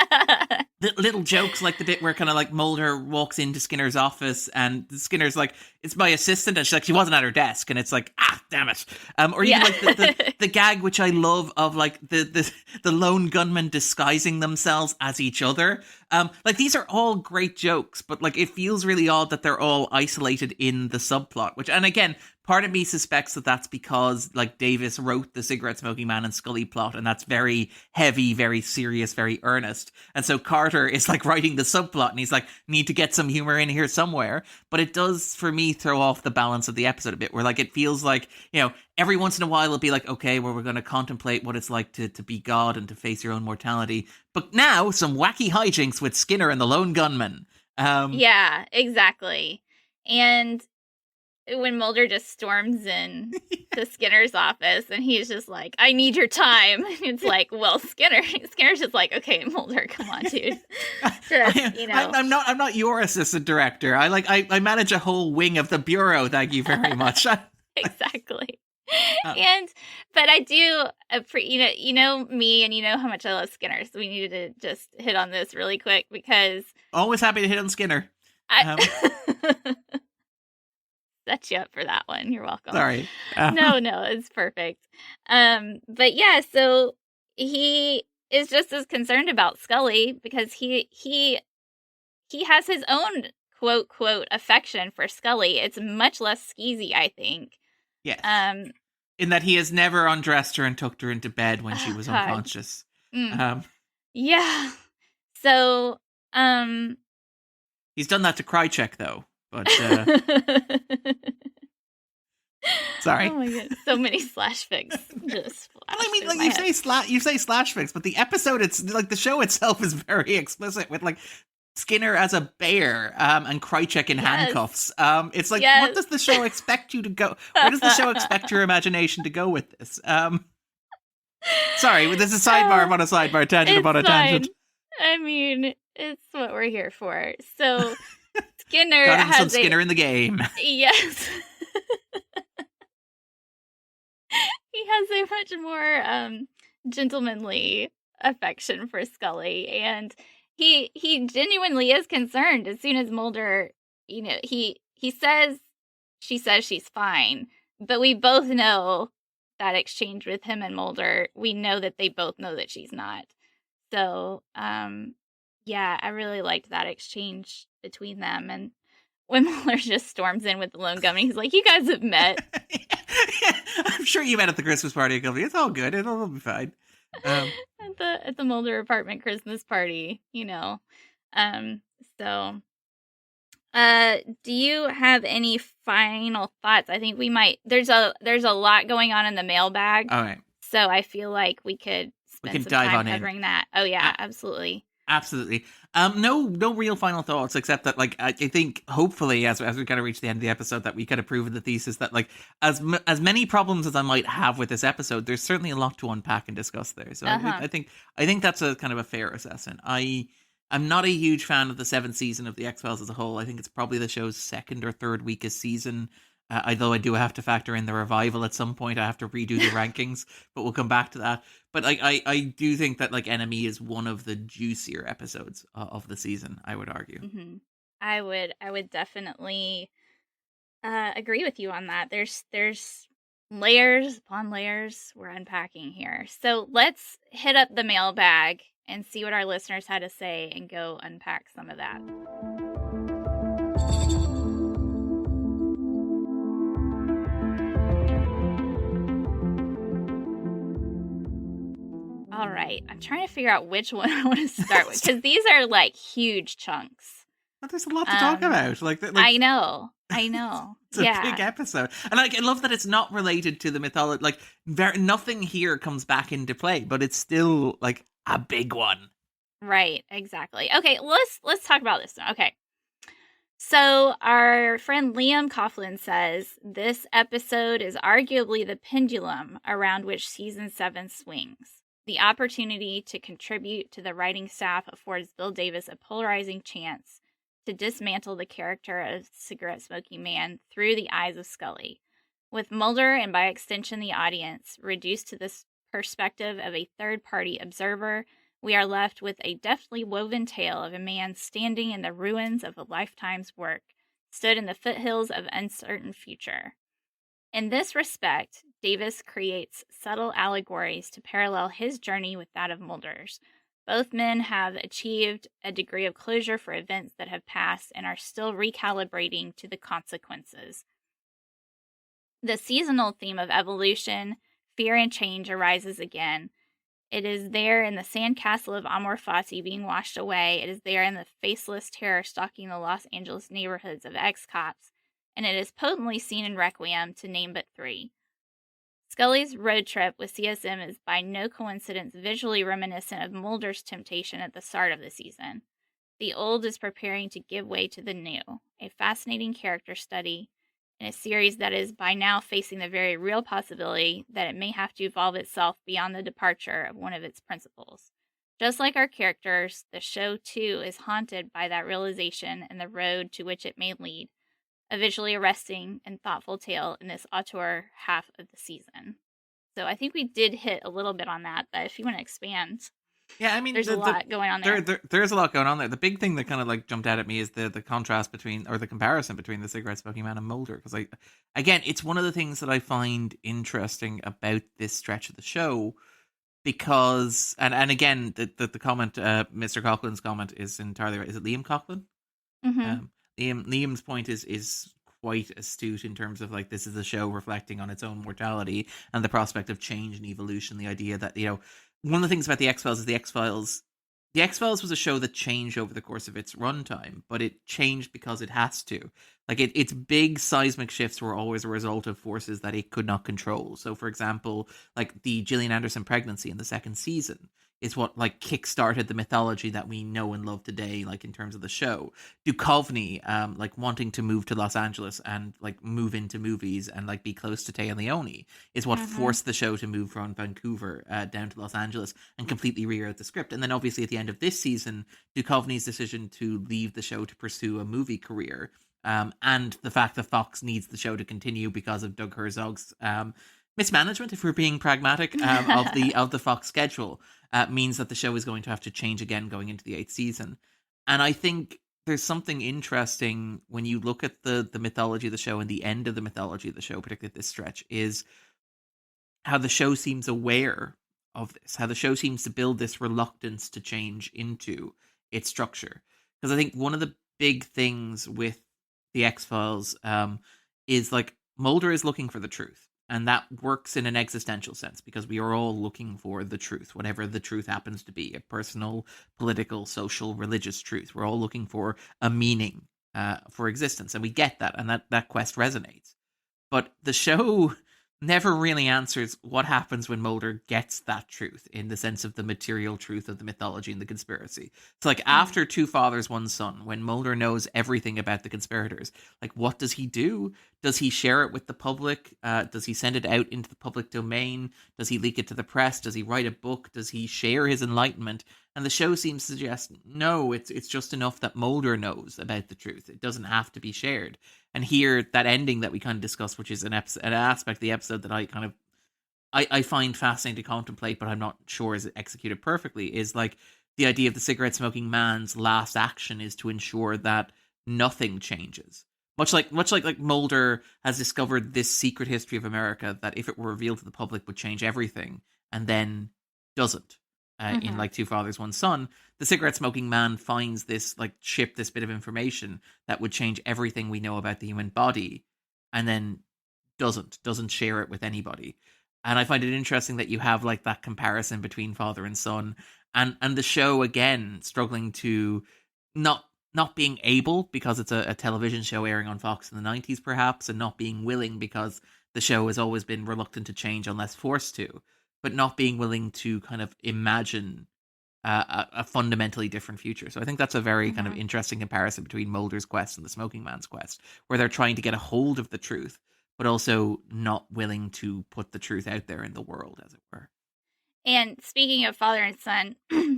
the little jokes, like the bit where kind of like Mulder walks into Skinner's office, and Skinner's like, it's my assistant, and she's like, she wasn't at her desk, and it's like, damn it. Or even like the gag, which I love, of like the lone gunmen disguising themselves as each other. Like, these are all great jokes, but like it feels really odd that they're all isolated in the subplot, which, and again, part of me suspects that that's because like Davis wrote the cigarette smoking man and Scully plot, and that's very heavy, very serious, very earnest. And so Carter is like writing the subplot, and he's like, need to get some humor in here somewhere. But it does, for me, throw off the balance of the episode a bit, where like it feels like, every once in a while it'll be like, okay, well, we're going to contemplate what it's like to be God and to face your own mortality. But now some wacky hijinks with Skinner and the lone gunman. Yeah, exactly. And when Mulder just storms in to Skinner's office, and he's just like, I need your time. It's like, well, Skinner's just like, okay, Mulder, come on, dude. I'm not your assistant director. I manage a whole wing of the bureau. Thank you very much. Exactly. But I do, you know me, and you know how much I love Skinner, so we needed to just hit on this really quick, because always happy to hit on Skinner. Set you up for that one. You're welcome. Sorry. No, it's perfect. But yeah, so he is just as concerned about Scully, because he has his own quote affection for Scully. It's much less skeezy, I think. Yes. In that he has never undressed her and tucked her into bed when she was unconscious. Yeah. So, he's done that to Krychek, though. But sorry. Oh my god, so many slash fics just flashed. I mean, like, you say slash fics, but the episode, it's like the show itself is very explicit with like Skinner as a bear and Krychek in handcuffs. It's like, what does the show expect you to go? Where does the show expect your imagination to go with this? Sorry, this is sidebar upon a sidebar, tangent upon a tangent. I mean, it's what we're here for. So Skinner has some Skinner in the game. Yes. He has a much more gentlemanly affection for Scully, and he genuinely is concerned as soon as Mulder, he says, she says she's fine, but we both know that exchange with him and Mulder, we know that they both know that she's not. So, yeah, I really liked that exchange between them. And when Mulder just storms in with the lone gunman, he's like, you guys have met. Yeah, I'm sure you met at the Christmas party. It's all good. It'll be fine. At the Mulder apartment Christmas party, So, do you have any final thoughts? I think we might. There's a lot going on in the mailbag. All right. So I feel like we could spend some time covering that. Oh yeah, absolutely. Absolutely. No real final thoughts, except that, like, I think hopefully as we kind of reach the end of the episode, that we kind of proven the thesis that, like, as many problems as I might have with this episode, there's certainly a lot to unpack and discuss there. So I think that's a kind of a fair assessment. I'm not a huge fan of the 7th season of the X-Files as a whole. I think it's probably the show's second or third weakest season. Although I do have to factor in the revival at some point. I have to redo the rankings, but we'll come back to that. But like, I do think that like Enemy is one of the juicier episodes of the season, I would argue. Mm-hmm. I would definitely agree with you on that. There's layers upon layers we're unpacking here. So let's hit up the mailbag and see what our listeners had to say and go unpack some of that. All right, I'm trying to figure out which one I want to start with, because these are like huge chunks. But there's a lot to talk about. Like I know. It's a big episode. And like, I love that it's not related to the mythology. Like, nothing here comes back into play, but it's still like a big one. Right, exactly. Okay, let's talk about this one. Okay. So our friend Liam Coughlin says, this episode is arguably the pendulum around which season 7 swings. The opportunity to contribute to the writing staff affords Bill Davis a polarizing chance to dismantle the character of cigarette-smoking man through the eyes of Scully, with Mulder and by extension the audience reduced to this perspective of a third-party observer. We are left with a deftly woven tale of a man standing in the ruins of a lifetime's work, stood in the foothills of uncertain future. In this respect, Davis creates subtle allegories to parallel his journey with that of Mulder's. Both men have achieved a degree of closure for events that have passed and are still recalibrating to the consequences. The seasonal theme of evolution, fear, and change arises again. It is there in the sandcastle of Amor Fati being washed away. It is there in the faceless terror stalking the Los Angeles neighborhoods of ex-cops. And it is potently seen in Requiem, to name but 3. Scully's road trip with CSM is by no coincidence visually reminiscent of Mulder's temptation at the start of the season. The old is preparing to give way to the new, a fascinating character study in a series that is by now facing the very real possibility that it may have to evolve itself beyond the departure of one of its principles. Just like our characters, the show too is haunted by that realization and the road to which it may lead. A visually arresting and thoughtful tale in this auteur half of the season. So I think we did hit a little bit on that, but if you want to expand, yeah, I mean, there's a lot going on there. There's a lot going on there. The big thing that kind of like jumped out at me is the contrast between, or the comparison between the cigarette-smoking man and Mulder. Because again, it's one of the things that I find interesting about this stretch of the show. Because, and again, the comment, Mr. Coughlin's comment is entirely right. Is it Liam Coughlin? Mm-hmm. Liam's point is quite astute in terms of like, this is a show reflecting on its own mortality and the prospect of change and evolution. The idea that, you know, one of the things about the X-Files is the X-Files was a show that changed over the course of its runtime, but it changed because it has to. Like, its big seismic shifts were always a result of forces that it could not control. So, for example, like the Gillian Anderson pregnancy in the second season is what like kick-started the mythology that we know and love today, like in terms of the show. Duchovny, like wanting to move to Los Angeles and like move into movies and like be close to Téa Leoni is what forced the show to move from Vancouver down to Los Angeles and completely rewrite the script. And then obviously at the end of this season, Duchovny's decision to leave the show to pursue a movie career, and the fact that Fox needs the show to continue because of Doug Herzog's mismanagement, if we're being pragmatic, of the Fox schedule, means that the show is going to have to change again going into the 8th season. And I think there's something interesting when you look at the mythology of the show and the end of the mythology of the show, particularly at this stretch, is how the show seems aware of this, how the show seems to build this reluctance to change into its structure. Because I think one of the big things with the X-Files is like Mulder is looking for the truth. And that works in an existential sense because we are all looking for the truth, whatever the truth happens to be, a personal, political, social, religious truth. We're all looking for a meaning for existence. And we get that. And that quest resonates. But the show never really answers what happens when Mulder gets that truth in the sense of the material truth of the mythology and the conspiracy. It's like after Two Fathers, One Son, when Mulder knows everything about the conspirators, like what does he do? Does he share it with the public? Does he send it out into the public domain? Does he leak it to the press? Does he write a book? Does he share his enlightenment And the show seems to suggest, no, it's just enough that Mulder knows about the truth. It doesn't have to be shared. And here, that ending that we kind of discussed, which is an aspect of the episode that I find fascinating to contemplate, but I'm not sure is executed perfectly, is like the idea of the cigarette smoking man's last action is to ensure that nothing changes. Much like Mulder has discovered this secret history of America that if it were revealed to the public would change everything, and then doesn't. In like Two Fathers, One Son, the cigarette smoking man finds this this bit of information that would change everything we know about the human body, and then doesn't share it with anybody. And I find it interesting that you have like that comparison between father and son, and the show again struggling to not being able, because it's a television show airing on Fox in the 90s perhaps, and not being willing because the show has always been reluctant to change unless forced to, but not being willing to kind of imagine a fundamentally different future. So I think that's a very kind of interesting comparison between Mulder's quest and the smoking man's quest, where they're trying to get a hold of the truth, but also not willing to put the truth out there in the world, as it were. And speaking of father and son,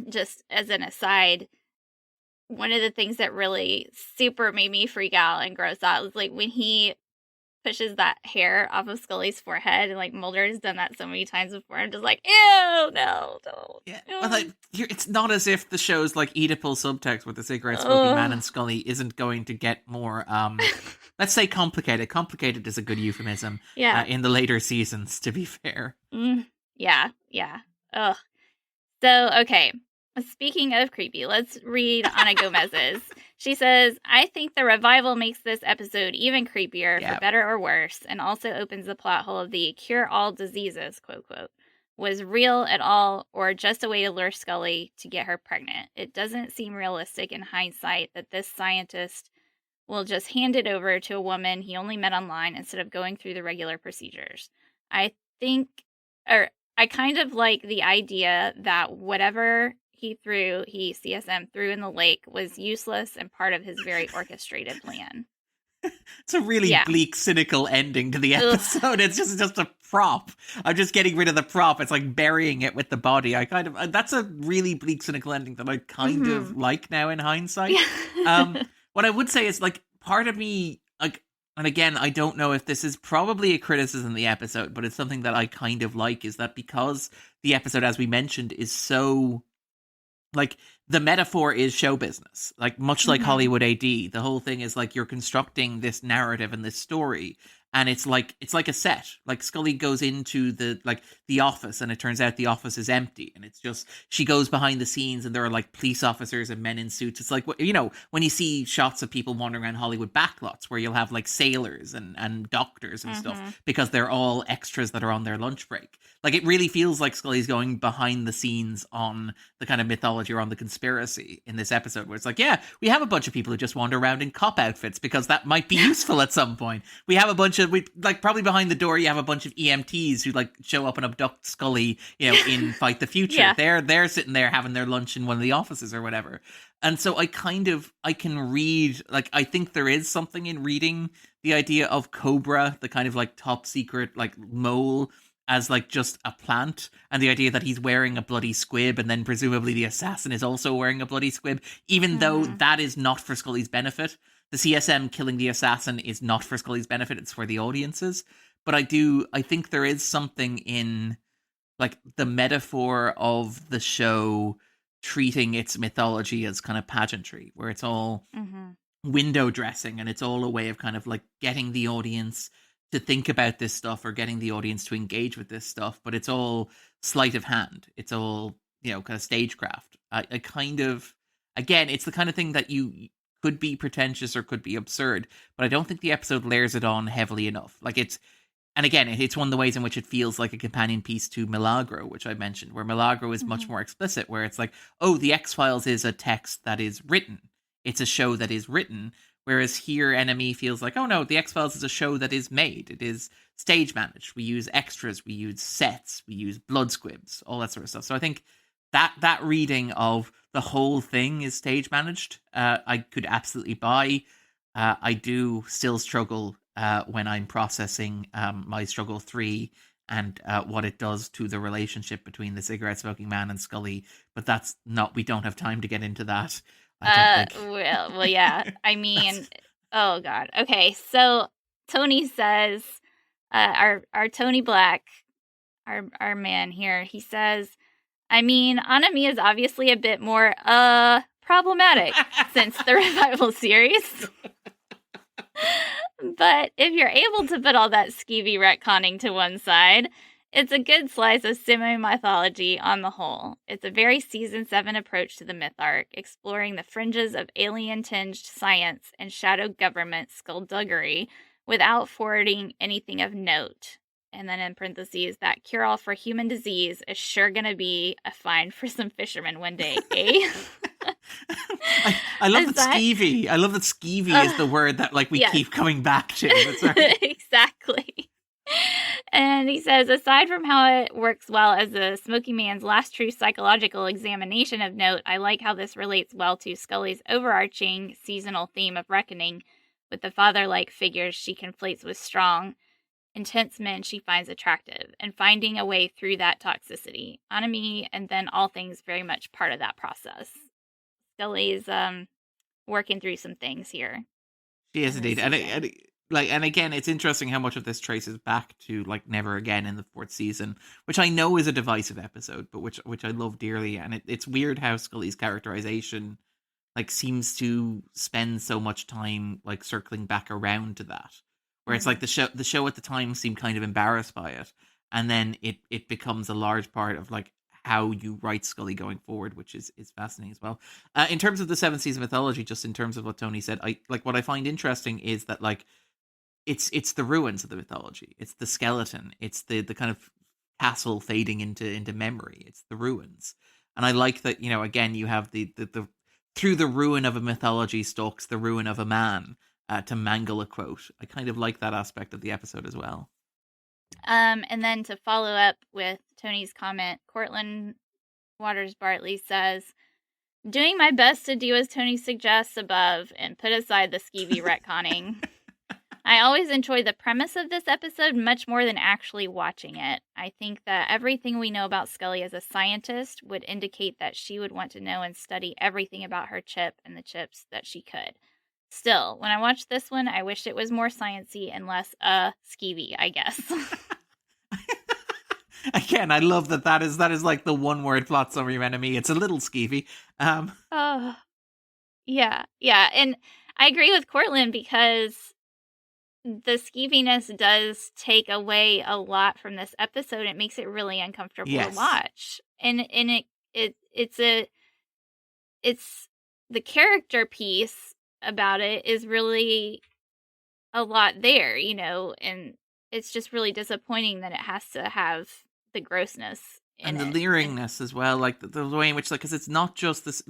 just as an aside, one of the things that really super made me freak out and gross out was like when he pushes that hair off of Scully's forehead, and like Mulder has done that so many times before. I'm just like, ew, no, don't. Yeah, well, like it's not as if the show's like Oedipal subtext with the cigarette smoking man and Scully isn't going to get more, let's say complicated. Complicated is a good euphemism. Yeah. In the later seasons, to be fair. Yeah. Ugh. So, okay. Speaking of creepy, let's read Ana Gomez's. She says, I think the revival makes this episode even creepier, for better or worse, and also opens the plot hole of the cure all diseases, quote, quote, was real at all, or just a way to lure Scully to get her pregnant. It doesn't seem realistic in hindsight that this scientist will just hand it over to a woman he only met online instead of going through the regular procedures. I kind of like the idea that whatever CSM threw in the lake was useless and part of his very orchestrated plan. It's a really bleak, cynical ending to the episode. It's just a prop. I'm just getting rid of the prop. It's like burying it with the body. That's a really bleak, cynical ending that I kind of like now in hindsight. What I would say is like part of me, like, and again, I don't know if this is probably a criticism of the episode, but it's something that I kind of like, is that because the episode, as we mentioned, is so, like, the metaphor is show business. Like, much like Hollywood AD, the whole thing is like you're constructing this narrative and this story, and it's like a set. Like, Scully goes into the office, and it turns out the office is empty, and it's just, she goes behind the scenes, and there are like police officers and men in suits. It's like, you know, when you see shots of people wandering around Hollywood backlots, where you'll have like sailors and doctors and stuff, because they're all extras that are on their lunch break. Like, it really feels like Scully's going behind the scenes on the kind of mythology or on the conspiracy in this episode, where it's like, yeah, we have a bunch of people who just wander around in cop outfits because that might be useful at some point. We have a bunch of, probably behind the door, you have a bunch of EMTs who like show up and abduct Scully, you know, in Fight the Future. They're sitting there having their lunch in one of the offices or whatever. And so I can read, like, I think there is something in reading the idea of Cobra, the kind of like top secret, like mole, as like just a plant, and the idea that he's wearing a bloody squib, and then presumably the assassin is also wearing a bloody squib, even though that is not for Scully's benefit. The CSM killing the assassin is not for Scully's benefit, it's for the audience's. But I think there is something in like the metaphor of the show treating its mythology as kind of pageantry, where it's all window dressing, and it's all a way of kind of like getting the audience to think about this stuff, or getting the audience to engage with this stuff, but it's all sleight of hand. It's all, you know, kind of stagecraft. I kind of, again, it's the kind of thing that you could be pretentious or could be absurd, but I don't think the episode layers it on heavily enough. Like, it's one of the ways in which it feels like a companion piece to Milagro, which I mentioned, where Milagro is much more explicit, where it's like, oh, the X-Files is a text that is written. It's a show that is written. Whereas here, Enemy feels like, oh no, The X-Files is a show that is made. It is stage managed. We use extras, we use sets, we use blood squibs, all that sort of stuff. So I think that reading of the whole thing is stage managed, I could absolutely buy. I do still struggle when I'm processing my Struggle 3 and what it does to the relationship between the cigarette smoking man and Scully. But that's not. We don't have time to get into that. I don't think. Well, yeah. I mean, oh god. Okay, so Tony says, our Tony Black, our man here, he says, I mean, Anami is obviously a bit more problematic since the revival series. But if you're able to put all that skeevy retconning to one side, it's a good slice of semi-mythology on the whole. It's a very Season 7 approach to the myth arc, exploring the fringes of alien-tinged science and shadow government skullduggery without forwarding anything of note. And then in parentheses, that cure-all for human disease is sure going to be a find for some fishermen one day, eh? I love that skeevy. I love that skeevy is the word that we keep coming back to. Exactly. And he says, aside from how it works well as the Smoky Man's last true psychological examination of note, I like how this relates well to Scully's overarching seasonal theme of reckoning with the father-like figures she conflates with strong, intense men she finds attractive, and finding a way through that toxicity. Anami, and then all things very much part of that process. Scully's working through some things here. She is indeed. And again, it's interesting how much of this traces back to Never Again in the 4th season, which I know is a divisive episode, but which I love dearly. And it's weird how Scully's characterization seems to spend so much time circling back around to that. Where it's the show at the time seemed kind of embarrassed by it, and then it becomes a large part of how you write Scully going forward, which is fascinating as well. In terms of the 7th season mythology, just in terms of what Tony said, what I find interesting is that it's the ruins of the mythology. It's the skeleton. It's the kind of castle fading into memory. It's the ruins, and I like that. Again, you have the through the ruin of a mythology stalks the ruin of a man. To mangle a quote. I kind of like that aspect of the episode as well. And then to follow up with Tony's comment, Cortlan Waters Bartley says, doing my best to do as Tony suggests above and put aside the skeevy retconning. I always enjoy the premise of this episode much more than actually watching it. I think that everything we know about Scully as a scientist would indicate that she would want to know and study everything about her chip and the chips that she could. Still, when I watched this one, I wish it was more sciencey and less skeevy, I guess. Again, I love that is the one word plot summary of enemy. It's a little skeevy. Yeah, and I agree with Cortland because the skeeviness does take away a lot from this episode. It makes it really uncomfortable to watch, and it's the character piece about it is really a lot there, and it's just really disappointing that it has to have the grossness and the leeringness as well, the way in which, because it's not just this,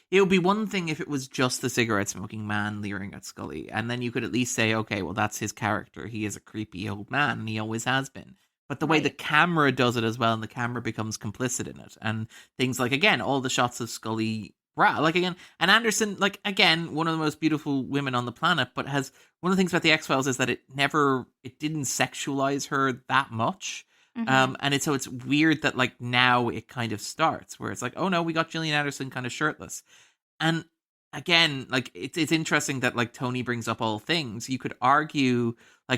it would be one thing if it was just the cigarette smoking man leering at Scully, and then you could at least say, okay, well, that's his character. He is a creepy old man, and he always has been. But the way the camera does it as well, and the camera becomes complicit in it, and things again, all the shots of Scully. Again, and Anderson, again, one of the most beautiful women on the planet, but has one of the things about the X-Files is that it didn't sexualize her that much. Mm-hmm. And so it's weird that now it kind of starts where it's oh no, we got Gillian Anderson kind of shirtless. And again, it's interesting that Tony brings up All Things. You could argue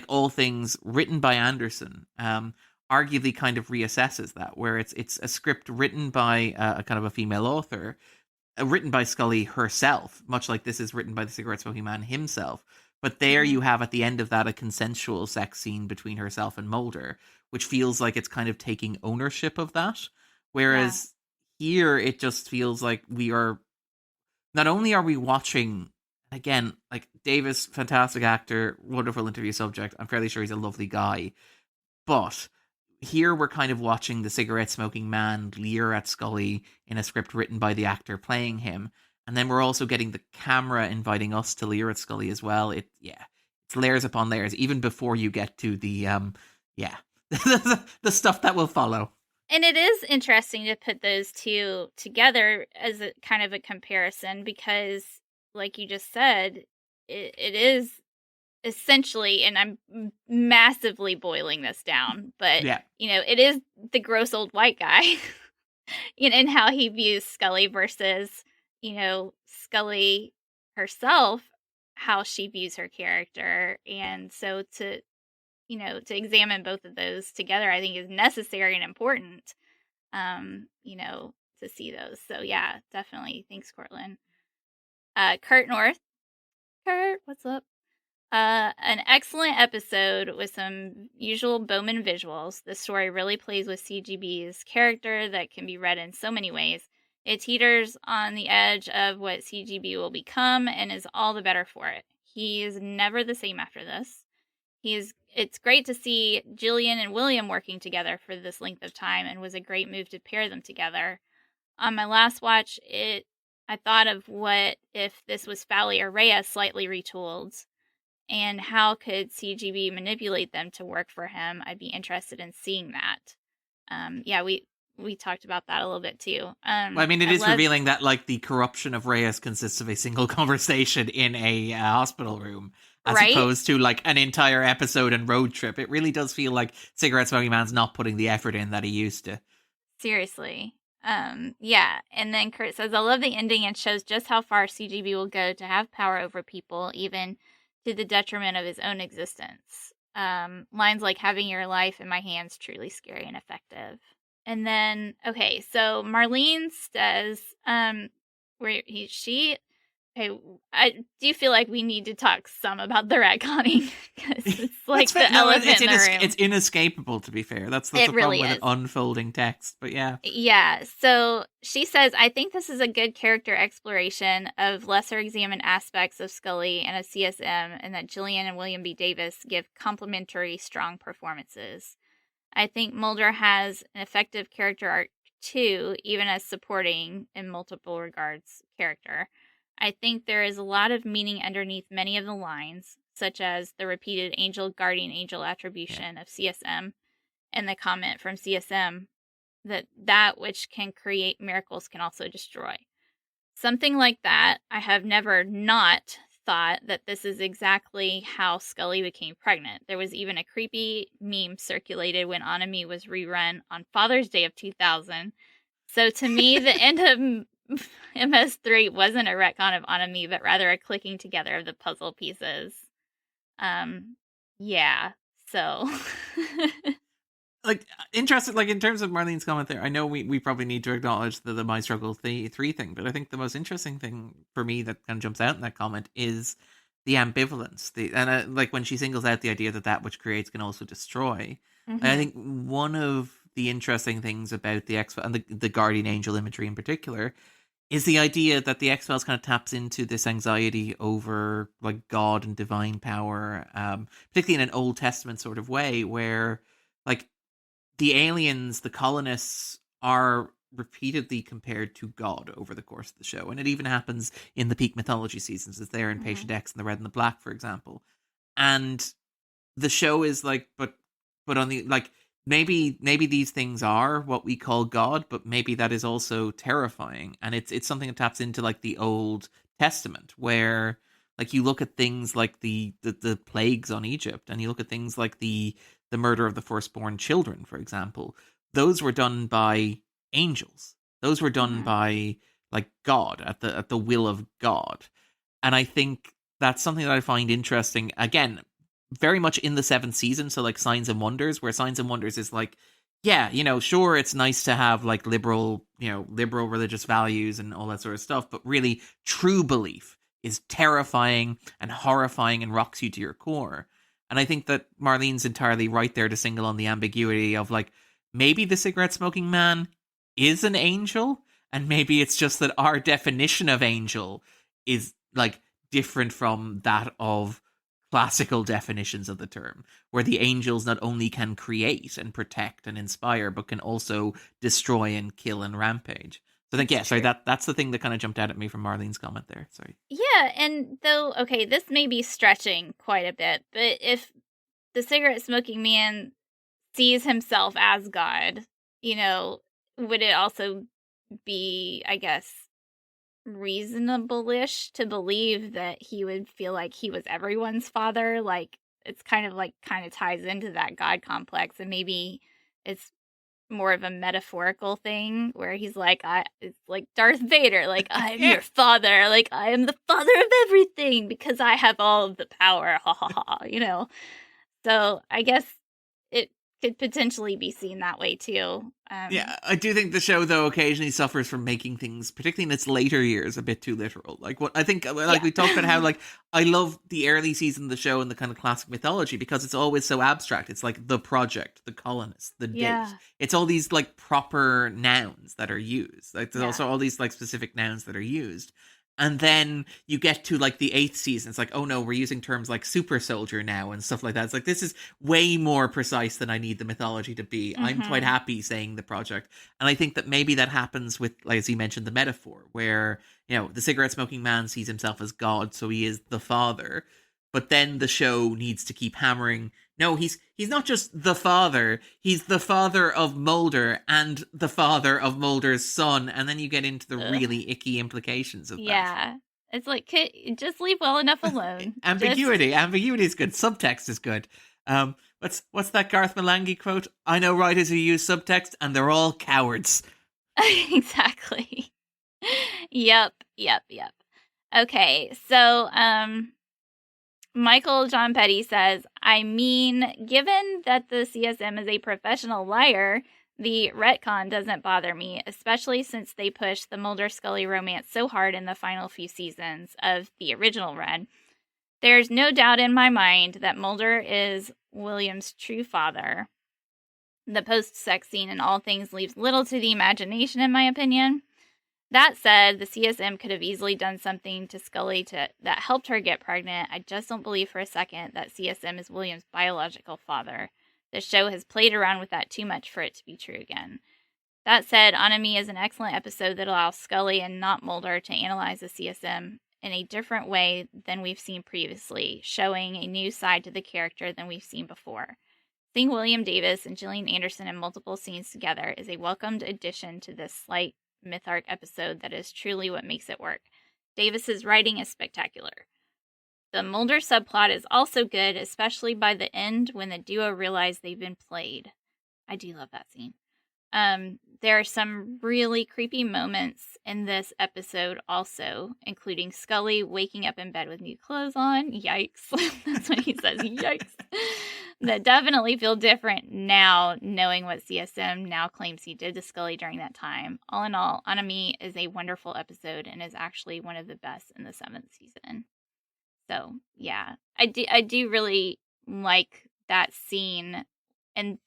All Things written by Anderson, arguably kind of reassesses that, where it's a script written by a kind of a female author, written by Scully herself, much like this is written by the cigarette smoking man himself. But there you have at the end of that a consensual sex scene between herself and Mulder, which feels like it's kind of taking ownership of that. Whereas here it just feels like we are, not only are we watching, again, Davis, fantastic actor, wonderful interview subject. I'm fairly sure he's a lovely guy. But here we're kind of watching the cigarette smoking man leer at Scully in a script written by the actor playing him. And then we're also getting the camera inviting us to leer at Scully as well. It's layers upon layers, even before you get to the the stuff that will follow. And it is interesting to put those two together as a kind of a comparison because, like you just said, it is essentially, and I'm massively boiling this down, but, it is the gross old white guy and how he views Scully versus, Scully herself, how she views her character. And so to examine both of those together, I think is necessary and important, to see those. So yeah, definitely. Thanks, Cortlan. Kurt North. Kurt, what's up? An excellent episode with some usual Bowman visuals. The story really plays with CGB's character that can be read in so many ways. It teeters on the edge of what CGB will become and is all the better for it. He is never the same after this. It's great to see Jillian and William working together for this length of time, and was a great move to pair them together. On my last watch, I thought of what if this was Fowley or Reyes slightly retooled, and how could CGB manipulate them to work for him. I'd be interested in seeing that. We talked about that a little bit too. It is revealing that like the corruption of Reyes consists of a single conversation in a hospital room, as opposed to like an entire episode and road trip. It really does feel like Cigarette Smoking Man's not putting the effort in that he used to. Seriously. And then Kurt says, I love the ending and shows just how far CGB will go to have power over people, even to the detriment of his own existence. Lines like having your life in my hands, truly scary and effective. And then, okay, so Marlene says, I do feel like we need to talk some about the retconning, because it's like the elephant in the room. It's inescapable, to be fair. That's the problem with an unfolding text, but yeah. Yeah, so she says, I think this is a good character exploration of lesser examined aspects of Scully and of CSM, and that Jillian and William B. Davis give complementary, strong performances. I think Mulder has an effective character arc too, even as supporting, in multiple regards, character. I think there is a lot of meaning underneath many of the lines, such as the repeated angel guardian angel attribution of CSM, and the comment from CSM that which can create miracles can also destroy. Something like that. I have never not thought that this is exactly how Scully became pregnant. There was even a creepy meme circulated when Anami was rerun on Father's Day of 2000. So to me, the end of MS3 wasn't a retcon of Anami, but rather a clicking together of the puzzle pieces. So interested, in terms of Marlene's comment there, I know we probably need to acknowledge the My Struggle 3 thing, but I think the most interesting thing for me that kind of jumps out in that comment is the ambivalence. When she singles out the idea that which creates can also destroy. Mm-hmm. I think one of the interesting things about the X-Files, and the Guardian Angel imagery in particular, is the idea that the X-Files kind of taps into this anxiety over God and divine power, particularly in an Old Testament sort of way, where the aliens, the colonists, are repeatedly compared to God over the course of the show. And it even happens in the peak mythology seasons, as there in Patient X and The Red and the Black, for example. And the show is but on the, maybe these things are what we call God, but maybe that is also terrifying. And it's something that taps into the Old Testament, where you look at things like the plagues on Egypt, and you look at things like the murder of the firstborn children, for example. Those were done by angels. Those were done by God, at the will of God. And I think that's something that I find interesting. Again, very much in the 7th season, so Signs and Wonders, where Signs and Wonders is sure, it's nice to have liberal religious values and all that sort of stuff, but really true belief is terrifying and horrifying and rocks you to your core. And I think that Marlene's entirely right there to single on the ambiguity of maybe the cigarette smoking man is an angel, and maybe it's just that our definition of angel is different from that of classical definitions of the term, where the angels not only can create and protect and inspire, but can also destroy and kill and rampage. So I think, that's the thing that kind of jumped out at me from Marlene's comment there. Sorry. Yeah, and though, okay, this may be stretching quite a bit, but if the cigarette smoking man sees himself as God, would it also be, I guess, reasonable-ish to believe that he would feel like he was everyone's father. Like, it's kind of ties into that God complex, and maybe it's more of a metaphorical thing where he's like, it's like Darth Vader, like, I'm your father, like, I am the father of everything because I have all of the power, ha ha ha, you know? So I guess it could potentially be seen that way too. Yeah, I do think the show, though, occasionally suffers from making things, particularly in its later years, a bit too literal. Like, what I think, like, we talked about how, like, I love the early season of the show and the kind of classic mythology because it's always so abstract. It's like the project, the colonists, the date. It's all these, like, proper nouns that are used. Like, there's also all these, like, specific nouns that are used. And then you get to, like, the 8th season. It's like, oh no, we're using terms like super soldier now and stuff like that. It's like, this is way more precise than I need the mythology to be. Mm-hmm. I'm quite happy saying the project. And I think that maybe that happens with, like, as you mentioned, the metaphor, where, you know, the cigarette smoking man sees himself as God, so he is the father. But then the show needs to keep hammering, no, he's not just the father, he's the father of Mulder and the father of Mulder's son, and then you get into the really icky implications of that. Yeah. It's like, just leave well enough alone. Ambiguity is good. Subtext is good. What's that Garth Marenghi quote? I know writers who use subtext, and they're all cowards. Exactly. Yep. Okay, so, Michael John Petty says, I mean, given that the CSM is a professional liar, the retcon doesn't bother me, especially since they pushed the Mulder-Scully romance so hard in the final few seasons of the original run. There's no doubt in my mind that Mulder is William's true father. The post-sex scene in All Things leaves little to the imagination, in my opinion. That said, the CSM could have easily done something to Scully that helped her get pregnant. I just don't believe for a second that CSM is William's biological father. The show has played around with that too much for it to be true again. That said, Enemy is an excellent episode that allows Scully and not Mulder to analyze the CSM in a different way than we've seen previously, showing a new side to the character than we've seen before. Seeing William Davis and Gillian Anderson in multiple scenes together is a welcomed addition to this slight myth arc episode that is truly what makes it work. Davis's writing is spectacular. The Mulder subplot is also good, especially by the end when the duo realize they've been played. I do love that scene. There are some really creepy moments in this episode also, including Scully waking up in bed with new clothes on. Yikes. That's what he says. Yikes. That definitely feel different now, knowing what CSM now claims he did to Scully during that time. All in all, Enemy is a wonderful episode and is actually one of the best in the 7th season. So, yeah. I do really like that scene. And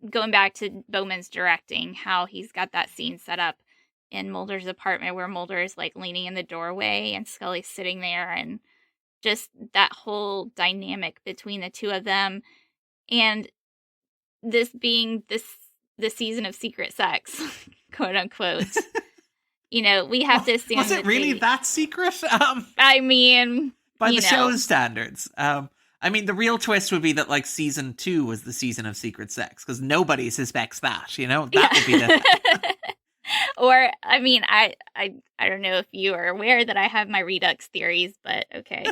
going back to Bowman's directing, how he's got that scene set up in Mulder's apartment where Mulder is like leaning in the doorway and Scully's sitting there, and just that whole dynamic between the two of them, and this being the season of secret sex, quote unquote. You know, we have to assume. Was it really that secret? I mean, by the show's standards. I mean, the real twist would be that, like, season 2 was the season of secret sex, because nobody suspects that, you know? That would be the Or, I mean, I don't know if you are aware that I have my Redux theories, but okay.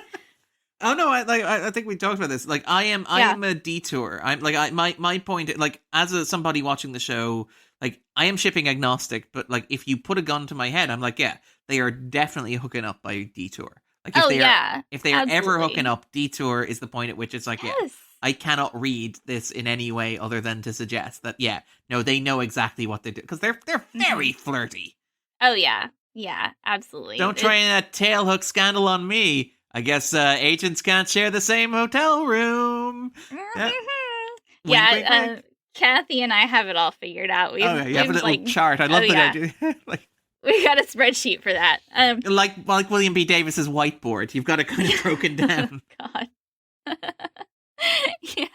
Oh no, I think we talked about this. Like, I am a detour. I'm like, my point, like, as somebody watching the show, like, I am shipping agnostic, but, like, if you put a gun to my head, I'm like, yeah, they are definitely hooking up by detour. Like, if they are ever hooking up, detour is the point at which it's like, yes. Yeah, I cannot read this in any way other than to suggest that, yeah, no, they know exactly what they do, because they're very flirty. Oh yeah, absolutely. Don't try a tailhook scandal on me. I guess agents can't share the same hotel room. Wink. Cathy and I have it all figured out. You have a little chart. I love that idea. Like, we got a spreadsheet for that. Like William B. Davis's whiteboard. You've got it kind of broken down. God. Yeah.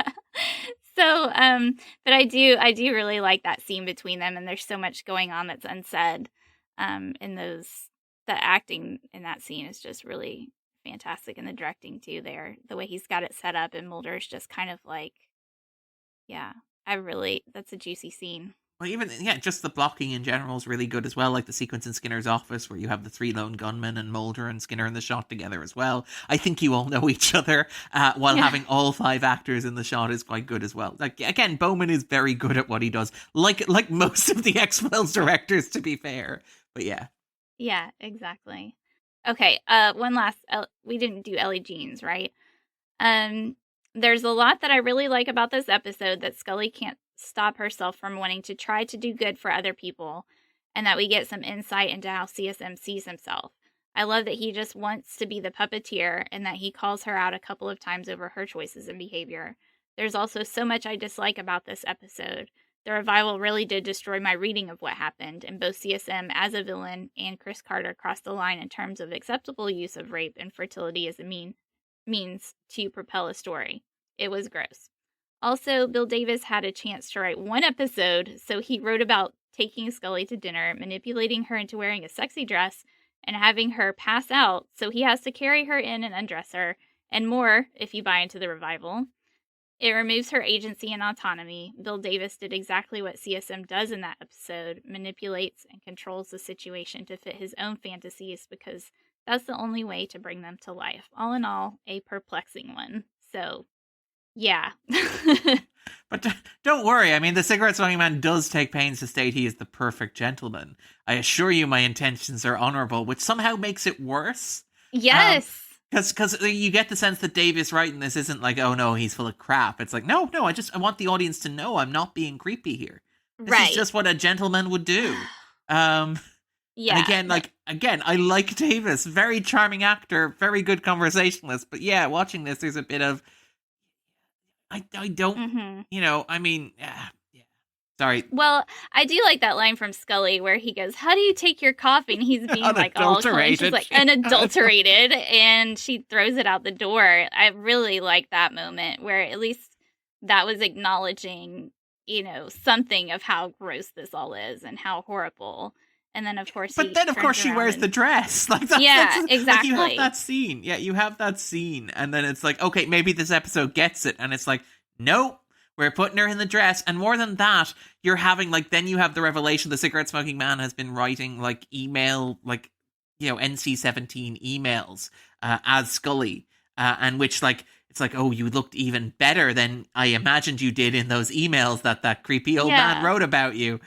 So, but I do really like that scene between them, and there's so much going on that's unsaid. The acting in that scene is just really fantastic, and the directing too there. The way he's got it set up, and Mulder's just kind of like, yeah, that's a juicy scene. Well, even, yeah, just the blocking in general is really good as well. Like the sequence in Skinner's office where you have the 3 lone gunmen and Mulder and Skinner in the shot together as well. I think you all know each other, while having all 5 actors in the shot is quite good as well. Like, again, Bowman is very good at what he does. Like most of the X-Files directors, to be fair. But yeah. Yeah, exactly. Okay, one last, we didn't do Ellie Jeans, right? There's a lot that I really like about this episode, that Scully can't stop herself from wanting to try to do good for other people, and that we get some insight into how CSM sees himself. I love that he just wants to be the puppeteer, and that he calls her out a couple of times over her choices and behavior. There's also so much I dislike about this episode. The revival really did destroy my reading of what happened, and both CSM as a villain and Chris Carter crossed the line in terms of acceptable use of rape and fertility as a means to propel a story. It was gross. Also, Bill Davis had a chance to write 1 episode, so he wrote about taking Scully to dinner, manipulating her into wearing a sexy dress, and having her pass out, so he has to carry her in and undress her, and more if you buy into the revival. It removes her agency and autonomy. Bill Davis did exactly what CSM does in that episode, manipulates and controls the situation to fit his own fantasies, because that's the only way to bring them to life. All in all, a perplexing one. So, yeah. But don't worry. I mean, the cigarette-smoking man does take pains to state he is the perfect gentleman. I assure you my intentions are honourable, which somehow makes it worse. Yes. Because you get the sense that Davis writing this isn't like, oh no, he's full of crap. It's like, no, I want the audience to know I'm not being creepy here. This is just what a gentleman would do. Yeah. And again, I like Davis. Very charming actor, very good conversationalist. But yeah, watching this, there's a bit of, I don't, yeah. Sorry. Well, I do like that line from Scully where he goes, "How do you take your coffee?" And he's being like all clean. She's like, unadulterated, and she throws it out the door. I really like that moment where at least that was acknowledging, something of how gross this all is and how horrible. And then, of course, she wears the dress. Exactly. Like you have that scene. Yeah, you have that scene. And then it's like, okay, maybe this episode gets it. And it's like, nope, we're putting her in the dress. And more than that, you're having, then you have the revelation the cigarette-smoking man has been writing, email, NC-17 emails as Scully. And which, it's like, oh, you looked even better than I imagined you did in those emails that creepy old man wrote about you.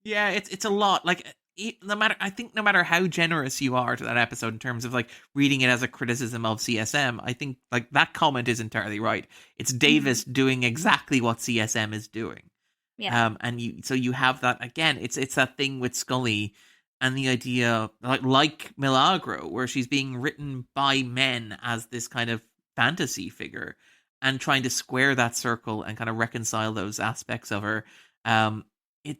Yeah, it's a lot. No matter how generous you are to that episode in terms of reading it as a criticism of CSM, I think that comment is entirely right. It's Davis doing exactly what CSM is doing. Yeah. And you have that again. It's that thing with Scully and the idea like Milagro, where she's being written by men as this kind of fantasy figure, and trying to square that circle and kind of reconcile those aspects of her.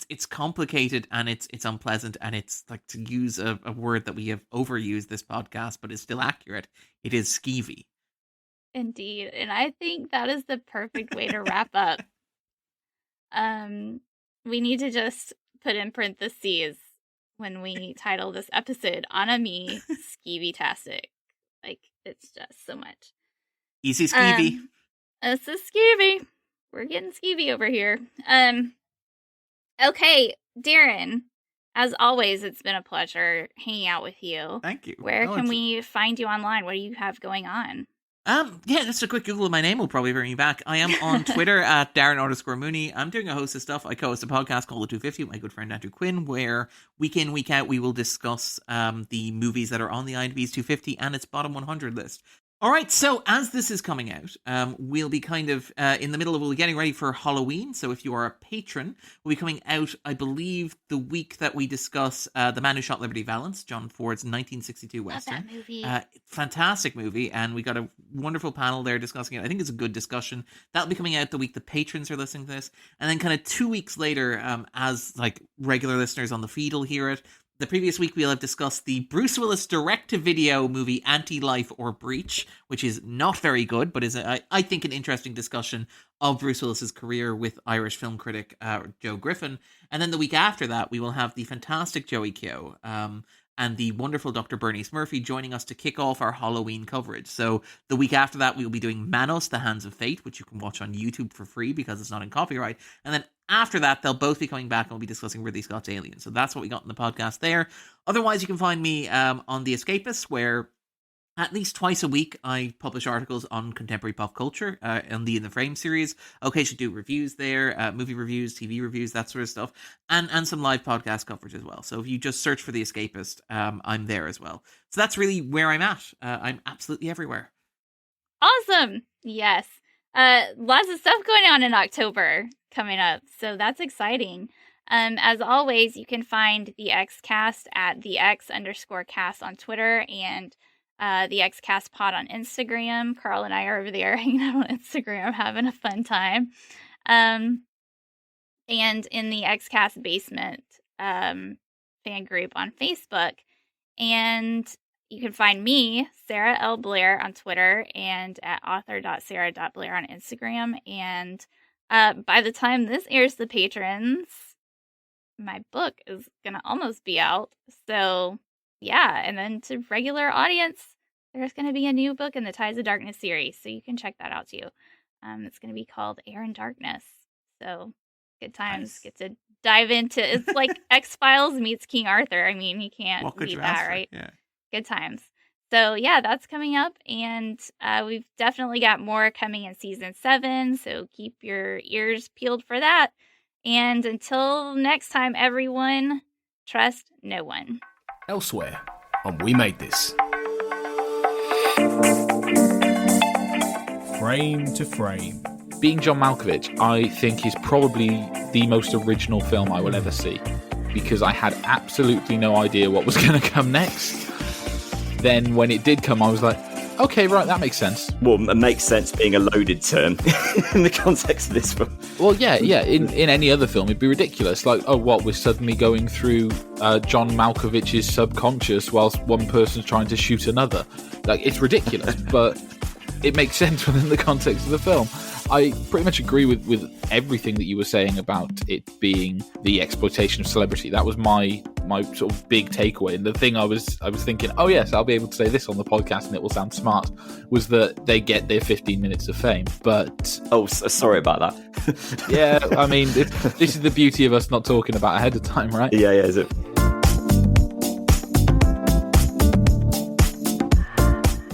It's complicated and it's unpleasant, and it's to use a word that we have overused this podcast, but is still accurate. It is skeevy. Indeed, and I think that is the perfect way to wrap up. We need to just put in parentheses when we title this episode "Anami Skeevy-tastic." It's just so much. Easy skeevy. This is skeevy. We're getting skeevy over here. Okay, Darren, as always, it's been a pleasure hanging out with you. Thank you. Where can we find you online? What do you have going on? Yeah, just a quick Google of my name will probably bring you back. I am on Twitter at Darren_Mooney. I'm doing a host of stuff. I co-host a podcast called The 250 with my good friend Andrew Quinn, where week in, week out, we will discuss the movies that are on the IMDb's 250 and its bottom 100 list. All right, so as this is coming out, we'll be kind of in the middle of getting ready for Halloween. So if you are a patron, we'll be coming out, I believe, the week that we discuss The Man Who Shot Liberty Valance, John Ford's 1962 Western. Love that movie. Fantastic movie, and we got a wonderful panel there discussing it. I think it's a good discussion. That'll be coming out the week the patrons are listening to this. And then kind of 2 weeks later, as regular listeners on the feed will hear it, the previous week, we'll have discussed the Bruce Willis direct-to-video movie Anti-Life or Breach, which is not very good, but is, I think, an interesting discussion of Bruce Willis's career with Irish film critic Joe Griffin. And then the week after that, we will have the fantastic Joey Keogh and the wonderful Dr. Bernice Murphy joining us to kick off our Halloween coverage. So the week after that, we will be doing Manos, The Hands of Fate, which you can watch on YouTube for free because it's not in copyright. And then After that, they'll both be coming back and we'll be discussing Ridley Scott's Alien. So that's what we got in the podcast there. Otherwise, you can find me on The Escapist, where at least twice a week I publish articles on contemporary pop culture on the In the Frame series. I occasionally do reviews there, movie reviews, TV reviews, that sort of stuff, and some live podcast coverage as well. So if you just search for The Escapist, I'm there as well. So that's really where I'm at. I'm absolutely everywhere. Awesome. Yes. Lots of stuff going on in October coming up, so that's exciting. As always, you can find the Xcast at the X_cast on Twitter and the Xcast pod on Instagram. Carl and I are over there hanging out on Instagram, having a fun time. And in the Xcast basement fan group on Facebook. And you can find me, Sarah L. Blair, on Twitter and at author.sarah.blair on Instagram. And by the time this airs to patrons, my book is going to almost be out. So, yeah. And then to regular audience, there's going to be a new book in the Tides of Darkness series. So you can check that out too. It's going to be called Air and Darkness. So good times. Nice. Get to dive into, it's like X-Files meets King Arthur. I mean, you can't beat that, right? Yeah. Good times. So yeah, that's coming up, and we've definitely got more coming in season 7, so keep your ears peeled for that. And until next time, everyone, trust no one. Elsewhere on We Made This. Frame to frame. Being John Malkovich, I think, is probably the most original film I will ever see, because I had absolutely no idea what was going to come next. Then when it did come, I was like, okay, right, that makes sense. Well, it makes sense being a loaded term in the context of this film. Well, yeah. In any other film, it'd be ridiculous. Like, oh, what, we're suddenly going through John Malkovich's subconscious whilst one person's trying to shoot another. Like, it's ridiculous, but it makes sense within the context of the film. I pretty much agree with everything that you were saying about it being the exploitation of celebrity. That was my sort of big takeaway. And the thing I was thinking, oh yes, I'll be able to say this on the podcast and it will sound smart, was that they get their 15 minutes of fame. But sorry about that. Yeah, I mean, this is the beauty of us not talking about ahead of time, right? Yeah, is it?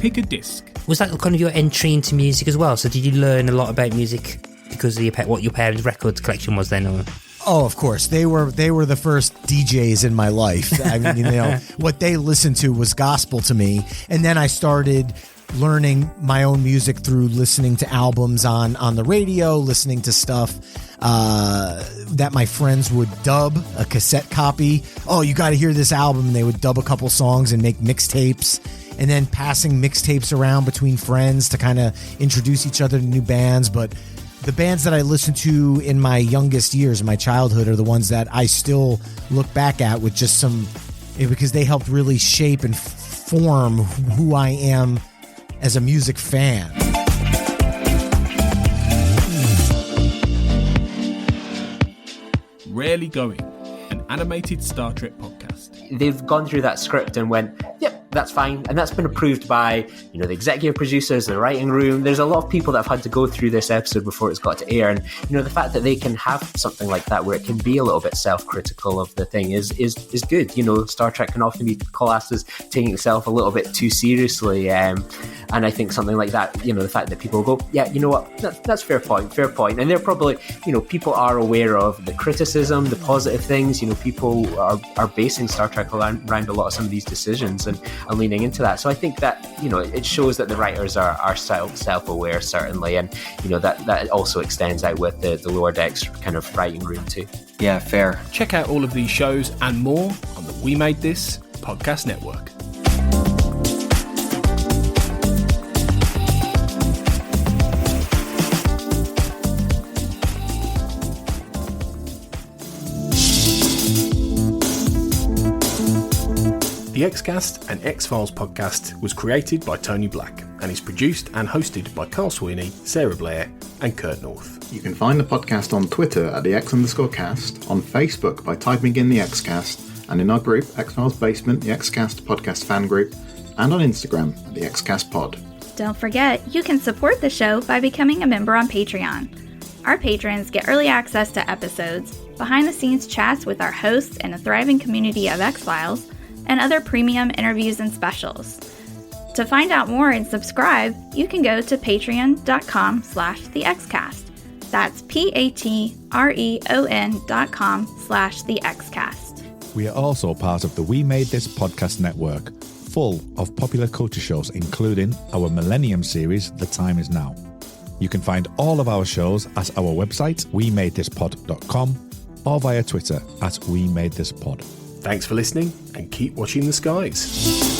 Pick a disc. Was that kind of your entry into music as well? So did you learn a lot about music because of what your parents' record collection was then? Or? Oh, of course. They were the first DJs in my life. I mean, you know, what they listened to was gospel to me. And then I started learning my own music through listening to albums on the radio, listening to stuff that my friends would dub, a cassette copy. Oh, you got to hear this album. And they would dub a couple songs and make mixtapes. And then passing mixtapes around between friends to kind of introduce each other to new bands. But the bands that I listened to in my youngest years, in my childhood, are the ones that I still look back at with just because they helped really shape and form who I am as a music fan. Rarely Going, an animated Star Trek podcast. They've gone through that script and went, yep, that's fine. And that's been approved by, the executive producers, the writing room. There's a lot of people that have had to go through this episode before it's got to air. And, the fact that they can have something like that where it can be a little bit self-critical of the thing is good. Star Trek can often be classed as taking itself a little bit too seriously. And I think something like that, the fact that people go, yeah, you know what, that's fair point. And they're probably, people are aware of the criticism, the positive things. People are basing Star Trek around a lot of some of these decisions and leaning into that. So I think that, it shows that the writers are self-aware, certainly. And, that also extends out with the lower decks kind of writing room too. Yeah, fair. Check out all of these shows and more on the We Made This podcast network. The Xcast and X-Files podcast was created by Tony Black and is produced and hosted by Carl Sweeney, Sarah Blair and Kurt North. You can find the podcast on Twitter at the X_cast, on Facebook by typing in the Xcast, and in our group, X-Files Basement, the Xcast podcast fan group, and on Instagram at the Xcast pod. Don't forget, you can support the show by becoming a member on Patreon. Our patrons get early access to episodes, behind-the-scenes chats with our hosts and a thriving community of X-Files, and other premium interviews and specials. To find out more and subscribe, you can go to patreon.com/thexcast. That's patreon.com/thexcast. We are also part of the We Made This podcast network, full of popular culture shows, including our Millennium series, The Time Is Now. You can find all of our shows at our website, wemadethispod.com, or via Twitter at wemadethispod. Thanks for listening and keep watching the skies.